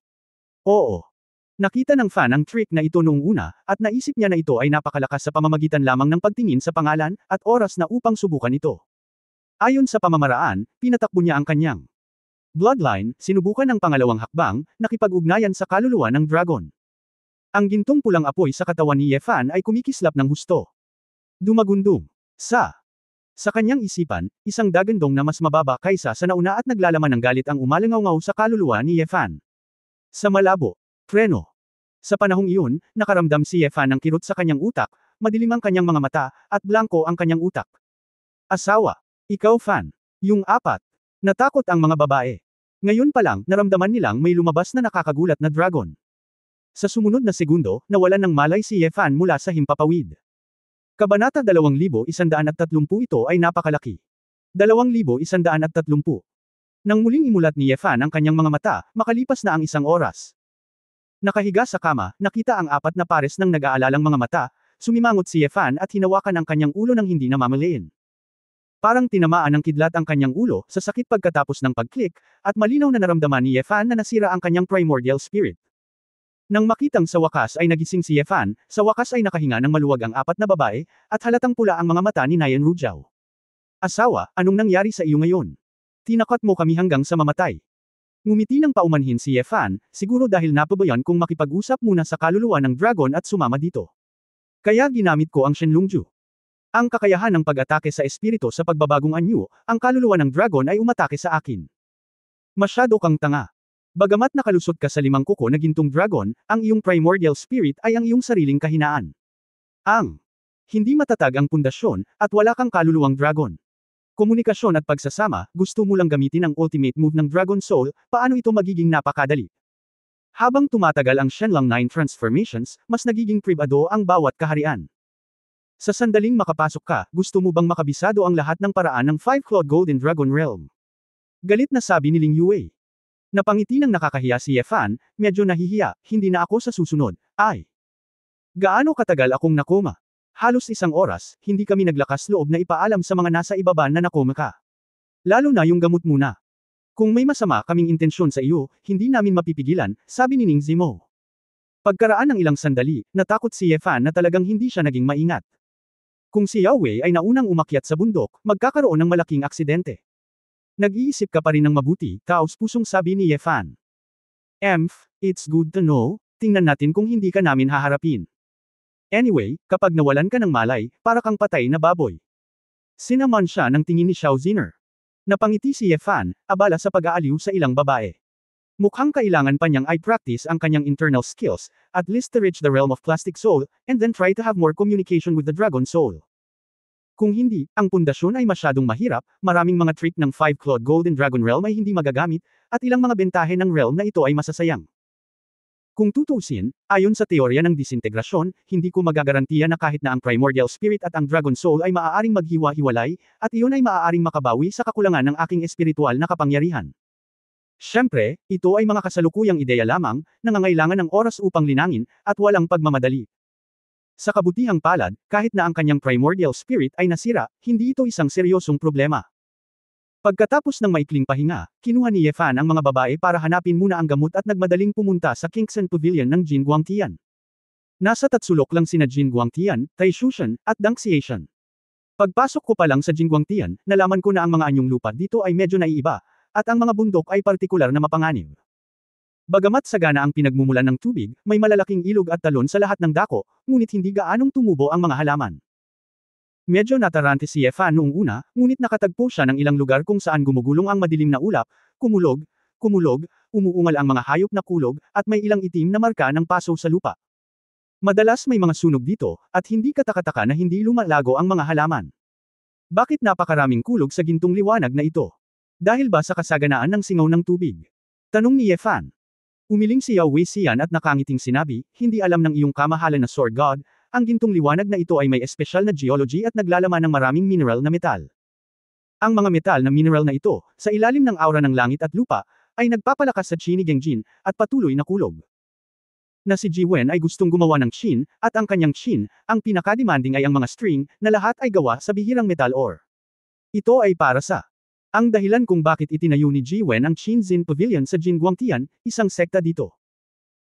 Oo. Nakita ng Fan ang trick na ito noong una, at naisip niya na ito ay napakalakas sa pamamagitan lamang ng pagtingin sa pangalan, at oras na upang subukan ito. Ayon sa pamamaraan, pinatakbo niya ang kanyang bloodline, sinubukan ang pangalawang hakbang, nakipag-ugnayan sa kaluluwa ng dragon. Ang gintong pulang apoy sa katawan ni Yefan ay kumikislap ng husto. Dumagundong. Sa kanyang isipan, isang dagandong na mas mababa kaysa sa nauna at naglalaman ng galit ang umalangaw-ngaw sa kaluluwa ni Yefan. Sa malabo. Preno. Sa panahong iyon, nakaramdam si Yefan ng kirot sa kanyang utak, madilim ang kanyang mga mata, at blanko ang kanyang utak. Asawa. Ikaw Fan. Yung 4. Natakot ang mga babae. Ngayon pa lang, naramdaman nilang may lumabas na nakakagulat na dragon. Sa sumunod na segundo, nawalan ng malay si Yefan mula sa himpapawid. Kabanata 2130 ito ay napakalaki. 2130. Nang muling imulat ni Yefan ang kanyang mga mata, makalipas na ang isang oras. Nakahiga sa kama, nakita ang 4 na pares ng nag-aalalang mga mata, sumimangot si Yefan at hinawakan ang kanyang ulo ng hindi namamaliin. Parang tinamaan ng kidlat ang kanyang ulo, sa sakit pagkatapos ng pag-click, at malinaw na naramdaman ni Yefan na nasira ang kanyang primordial spirit. Nang makitang sa wakas ay nagising si Yefan, sa wakas ay nakahinga ng maluwag ang 4 na babae, at halatang pula ang mga mata ni Nayan Rujiao. Asawa, anong nangyari sa iyo ngayon? Tinakot mo kami hanggang sa mamatay. Ngumiti ng paumanhin si Yefan, siguro dahil napabayan kung makipag-usap muna sa kaluluwa ng dragon at sumama dito. Kaya ginamit ko ang Shenlongju. Ang kakayahan ng pag-atake sa espiritu sa pagbabagong anyo, ang kaluluwa ng dragon ay umatake sa akin. Masyado kang tanga. Bagamat nakalusot ka sa limang kuko na gintong dragon, ang iyong primordial spirit ay ang iyong sariling kahinaan. Hindi matatag ang pundasyon, at wala kang kaluluwang dragon. Komunikasyon at pagsasama, gusto mo lang gamitin ang ultimate move ng Dragon Soul, paano ito magiging napakadali? Habang tumatagal ang Shenlong 9 transformations, mas nagiging pribado ang bawat kaharian. Sa sandaling makapasok ka, gusto mo bang makabisado ang lahat ng paraan ng 5-clawed Golden Dragon Realm? Galit na sabi ni Ling Yue. Napangiti ng nakakahiya si Ye Fan, medyo nahihiya, hindi na ako sa susunod, ay. Gaano katagal akong nakoma? Halos 1 oras, hindi kami naglakas loob na ipaalam sa mga nasa ibaba na nakoma ka. Lalo na yung gamot muna. Kung may masama kaming intensyon sa iyo, hindi namin mapipigilan, sabi ni Ning Zimo. Pagkaraan ng ilang sandali, natakot si Ye Fan na talagang hindi siya naging maingat. Kung si Yao Wei ay naunang umakyat sa bundok, magkakaroon ng malaking aksidente. Nag-iisip ka pa rin ng mabuti, taos-pusong sabi ni Ye Fan. It's good to know, tingnan natin kung hindi ka namin haharapin. Anyway, kapag nawalan ka ng malay, para kang patay na baboy. Sinaman siya ng tingin ni Xiao Ziner. Napangiti si Ye Fan, abala sa pag-aaliw sa ilang babae. Mukhang kailangan pa niyang i-practice ang kanyang internal skills, at least to reach the realm of Plastic Soul, and then try to have more communication with the Dragon Soul. Kung hindi, ang pundasyon ay masyadong mahirap, maraming mga trick ng 5-clawed Golden Dragon Realm ay hindi magagamit, at ilang mga bentahe ng realm na ito ay masasayang. Kung tutuusin, ayon sa teorya ng disintegrasyon, hindi ko magagarantiya na kahit na ang Primordial Spirit at ang Dragon Soul ay maaaring maghiwa-hiwalay, at iyon ay maaaring makabawi sa kakulangan ng aking espiritual na kapangyarihan. Siyempre, ito ay mga kasalukuyang ideya lamang, nangangailangan ng oras upang linangin, at walang pagmamadali. Sa kabutihang palad, kahit na ang kanyang primordial spirit ay nasira, hindi ito isang seryosong problema. Pagkatapos ng maikling pahinga, kinuha ni Ye Fan ang mga babae para hanapin muna ang gamot at nagmadaling pumunta sa Kingston Pavilion ng Jin Guangtian. Nasa tatsulok lang sina Jin Guangtian, Tai Shushan, at Deng Xiaishan. Pagpasok ko pa lang sa Jin Guangtian, nalaman ko na ang mga anyong lupa dito ay medyo naiiba, at ang mga bundok ay partikular na mapanganib. Bagamat sagana ang pinagmumulan ng tubig, may malalaking ilog at talon sa lahat ng dako, ngunit hindi gaanong tumubo ang mga halaman. Medyo natarante si Ye Fan noong una, ngunit nakatagpo siya ng ilang lugar kung saan gumugulong ang madilim na ulap, kumulog, umuungal ang mga hayop na kulog, at may ilang itim na marka ng paso sa lupa. Madalas may mga sunog dito, at hindi katakataka na hindi lumalago ang mga halaman. Bakit napakaraming kulog sa gintong liwanag na ito? Dahil ba sa kasaganaan ng singaw ng tubig? Tanong ni Ye Fan. Umiling si Yao Wei Xian at nakangiting sinabi, hindi alam ng iyong kamahalan na Sword God, ang gintong liwanag na ito ay may espesyal na geology at naglalaman ng maraming mineral na metal. Ang mga metal na mineral na ito, sa ilalim ng aura ng langit at lupa, ay nagpapalakas sa Qi ni Gengjin, at patuloy na kulog. Na si Ji Wen ay gustong gumawa ng Qin, at ang kanyang Qin, ang pinaka-demanding ay ang mga string, na lahat ay gawa sa bihirang metal ore. Ito ay para sa ang dahilan kung bakit itinayo ni Ji Wen ang Qinzin Pavilion sa Jin Guangtian, isang sekta dito.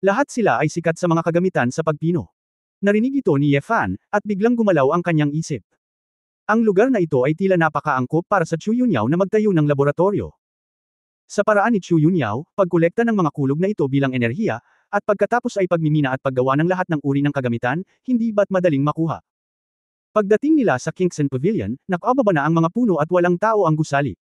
Lahat sila ay sikat sa mga kagamitan sa pagpino. Narinig ito ni Ye Fan, at biglang gumalaw ang kanyang isip. Ang lugar na ito ay tila napakaangkop para sa Chu Yunyao na magtayo ng laboratorio. Sa paraan ni Chu Yunyao, pagkolekta ng mga kulog na ito bilang enerhiya, at pagkatapos ay pagmimina at paggawa ng lahat ng uri ng kagamitan, hindi ba't madaling makuha. Pagdating nila sa Kingston Pavilion, nakababa na ang mga puno at walang tao ang gusali.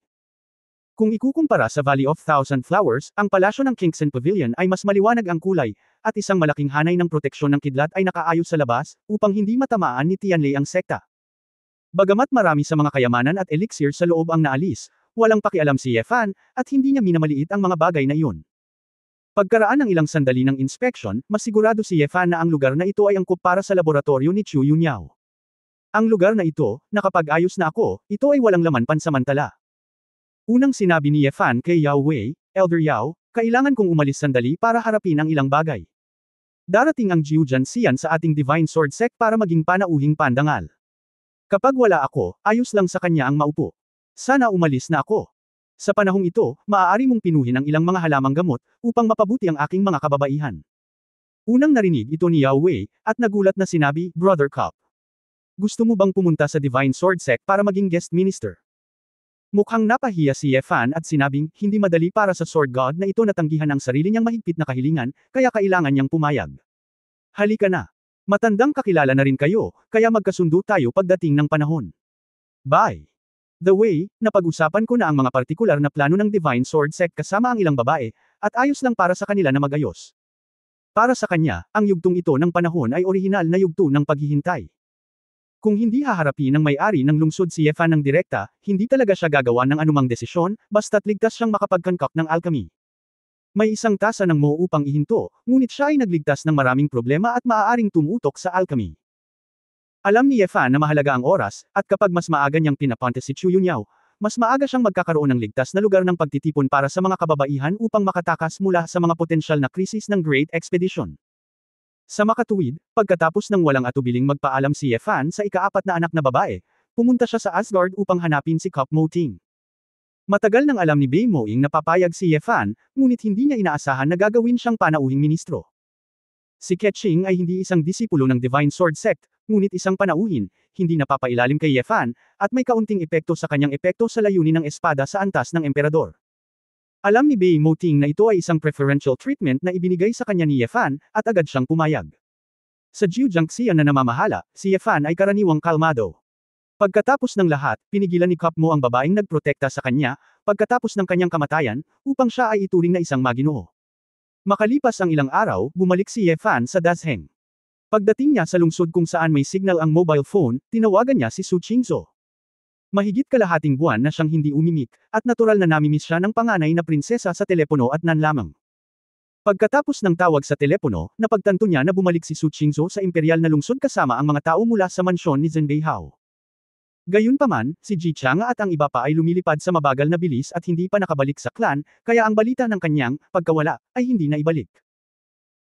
Kung ikukumpara sa Valley of Thousand Flowers, ang palasyo ng Kingston Pavilion ay mas maliwanag ang kulay, at isang malaking hanay ng proteksyon ng kidlat ay nakaayos sa labas, upang hindi matamaan ni Tianlei ang sekta. Bagamat marami sa mga kayamanan at elixir sa loob ang naalis, walang pakialam si Ye Fan, at hindi niya minamaliit ang mga bagay na iyon. Pagkaraan ng ilang sandali ng inspeksyon, masigurado si Ye Fan na ang lugar na ito ay angkop para sa laboratorio ni Chu Yunyao. Ang lugar na ito, nakapag-ayos na ako, ito ay walang laman pansamantala. Unang sinabi ni Ye Fan kay Yao Wei, Elder Yao, kailangan kong umalis sandali para harapin ang ilang bagay. Darating ang Jiujian Xian sa ating Divine Sword Sect para maging panauhing pandangal. Kapag wala ako, ayos lang sa kanya ang maupo. Sana umalis na ako. Sa panahong ito, maaari mong pinuhin ang ilang mga halamang gamot, upang mapabuti ang aking mga kababaihan. Unang narinig ito ni Yao Wei, at nagulat na sinabi, Brother Cup. Gusto mo bang pumunta sa Divine Sword Sect para maging guest minister? Mukhang napahiya si Ye Fan at sinabing, hindi madali para sa Sword God na ito natanggihan ang sarili niyang mahigpit na kahilingan, kaya kailangan niyang pumayag. Halika na. Matandang kakilala na rin kayo, kaya magkasundo tayo pagdating ng panahon. Bye. The way, napag-usapan ko na ang mga partikular na plano ng Divine Sword Sect kasama ang ilang babae, at ayos lang para sa kanila na magayos. Para sa kanya, ang yugtong ito ng panahon ay orihinal na yugto ng paghihintay. Kung hindi haharapin ng may-ari ng lungsod si Yefan ng direkta, hindi talaga siya gagawa ng anumang desisyon, basta't ligtas siyang makapagkankak ng alchemy. May isang tasa ng mo upang ihinto, ngunit siya ay nagligtas ng maraming problema at maaaring tumutok sa alchemy. Alam ni Yefan na mahalaga ang oras, at kapag mas maaga niyang pinapunta si Chu Yunyao, mas maaga siyang magkakaroon ng ligtas na lugar ng pagtitipon para sa mga kababaihan upang makatakas mula sa mga potensyal na krisis ng Great Expedition. Sa makatuwid, pagkatapos ng walang atubiling magpaalam si Yefan sa ika-4 na anak na babae, pumunta siya sa Asgard upang hanapin si Cup Moting. Matagal nang alam ni Bei Moing na papayag si Yefan, ngunit hindi niya inaasahan na gagawin siyang panauhing ministro. Si Keqing ay hindi isang disipulo ng Divine Sword Sect, ngunit isang panauhin, hindi napapailalim kay Yefan, at may kaunting epekto sa kanyang epekto sa layunin ng espada sa antas ng emperador. Alam ni Bei Moting na ito ay isang preferential treatment na ibinigay sa kanya ni Yefan, at agad siyang pumayag. Sa Jiujiangxian na namamahala, si Yefan ay karaniwang kalmado. Pagkatapos ng lahat, pinigilan ni Cup Mo ang babaeng nagprotekta sa kanya, pagkatapos ng kanyang kamatayan, upang siya ay ituring na isang maginoo. Makalipas ang ilang araw, bumalik si Yefan sa Dazheng. Pagdating niya sa lungsod kung saan may signal ang mobile phone, tinawagan niya si Su Qingzhou. Mahigit kalahating buwan na siyang hindi umimik, at natural na namimiss siya ng panganay na prinsesa sa telepono at nanlamang. Pagkatapos ng tawag sa telepono, napagtanto niya na bumalik si Su Qingzhou sa imperial na lungsod kasama ang mga tao mula sa mansyon ni Zhen Beihao. Gayunpaman, si Ji Chang'e at ang iba pa ay lumilipad sa mabagal na bilis at hindi pa nakabalik sa clan, kaya ang balita ng kanyang pagkawala ay hindi na ibalik.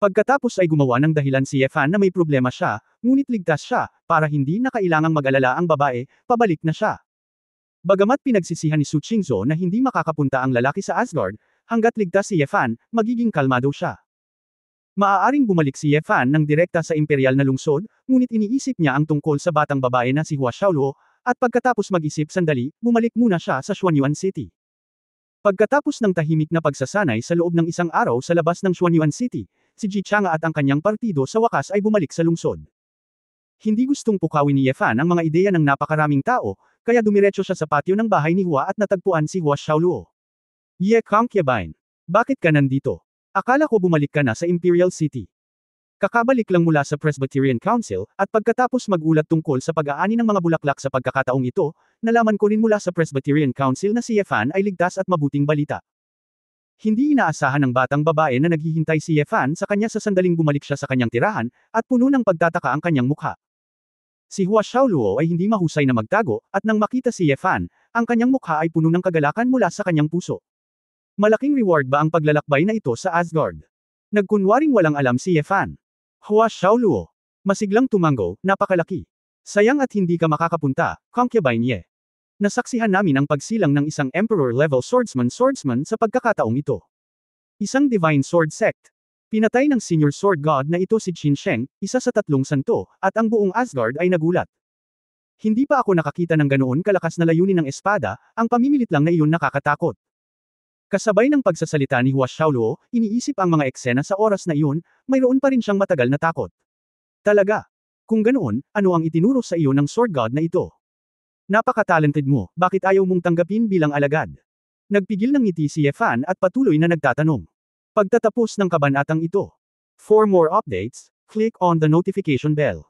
Pagkatapos ay gumawa ng dahilan si Yefan na may problema siya, ngunit ligtas siya, para hindi na kailangang mag-alala ang babae, pabalik na siya. Bagamat pinagsisihan ni Su Qingzhou na hindi makakapunta ang lalaki sa Asgard, hanggat ligtas si Yefan, magiging kalmado siya. Maaaring bumalik si Yefan ng direkta sa imperial na lungsod, ngunit iniisip niya ang tungkol sa batang babae na si Hua Xiaoluo, at pagkatapos mag-isip sandali, bumalik muna siya sa Xuanyuan City. Pagkatapos ng tahimik na pagsasanay sa loob ng isang araw sa labas ng Xuanyuan City, si Ji Chang'e at ang kanyang partido sa wakas ay bumalik sa lungsod. Hindi gustong pukawin ni Yefan ang mga ideya ng napakaraming tao, kaya dumiretso siya sa patio ng bahay ni Hua at natagpuan si Hua Xiaoluo. Ye Concubine, bakit ka nandito? Akala ko bumalik ka na sa Imperial City. Kakabalik lang mula sa Presbyterian Council, at pagkatapos mag-ulat tungkol sa pag-aani ng mga bulaklak sa pagkakataong ito, nalaman ko rin mula sa Presbyterian Council na si Yefan ay ligtas at mabuting balita. Hindi inaasahan ng batang babae na naghihintay si Yefan sa kanya sa sandaling bumalik siya sa kanyang tirahan, at puno ng pagtataka ang kanyang mukha. Si Hua Xiaoluo ay hindi mahusay na magtago, at nang makita si Yefan, ang kanyang mukha ay puno ng kagalakan mula sa kanyang puso. Malaking reward ba ang paglalakbay na ito sa Asgard? Nagkunwaring walang alam si Yefan. Hua Xiaoluo. Masiglang tumango, napakalaki. Sayang at hindi ka makakapunta, concubine Ye. Nasaksihan namin ang pagsilang ng isang Emperor-level swordsman sa pagkakataong ito. Isang Divine Sword Sect. Pinatay ng Senior Sword God na ito si Qin Sheng, isa sa 3 santo, at ang buong Asgard ay nagulat. Hindi pa ako nakakita ng ganoon kalakas na layunin ng espada, ang pamimilit lang na iyon nakakatakot. Kasabay ng pagsasalita ni Hua Xiaoluo, iniisip ang mga eksena sa oras na iyon, mayroon pa rin siyang matagal na takot. Talaga. Kung ganoon, ano ang itinuro sa iyo ng Sword God na ito? Napaka-talented mo, bakit ayaw mong tanggapin bilang alagad? Nagpigil ng ngiti si Yefan at patuloy na nagtatanong. Pagtatapos ng kabanatang ito. For more updates, click on the notification bell.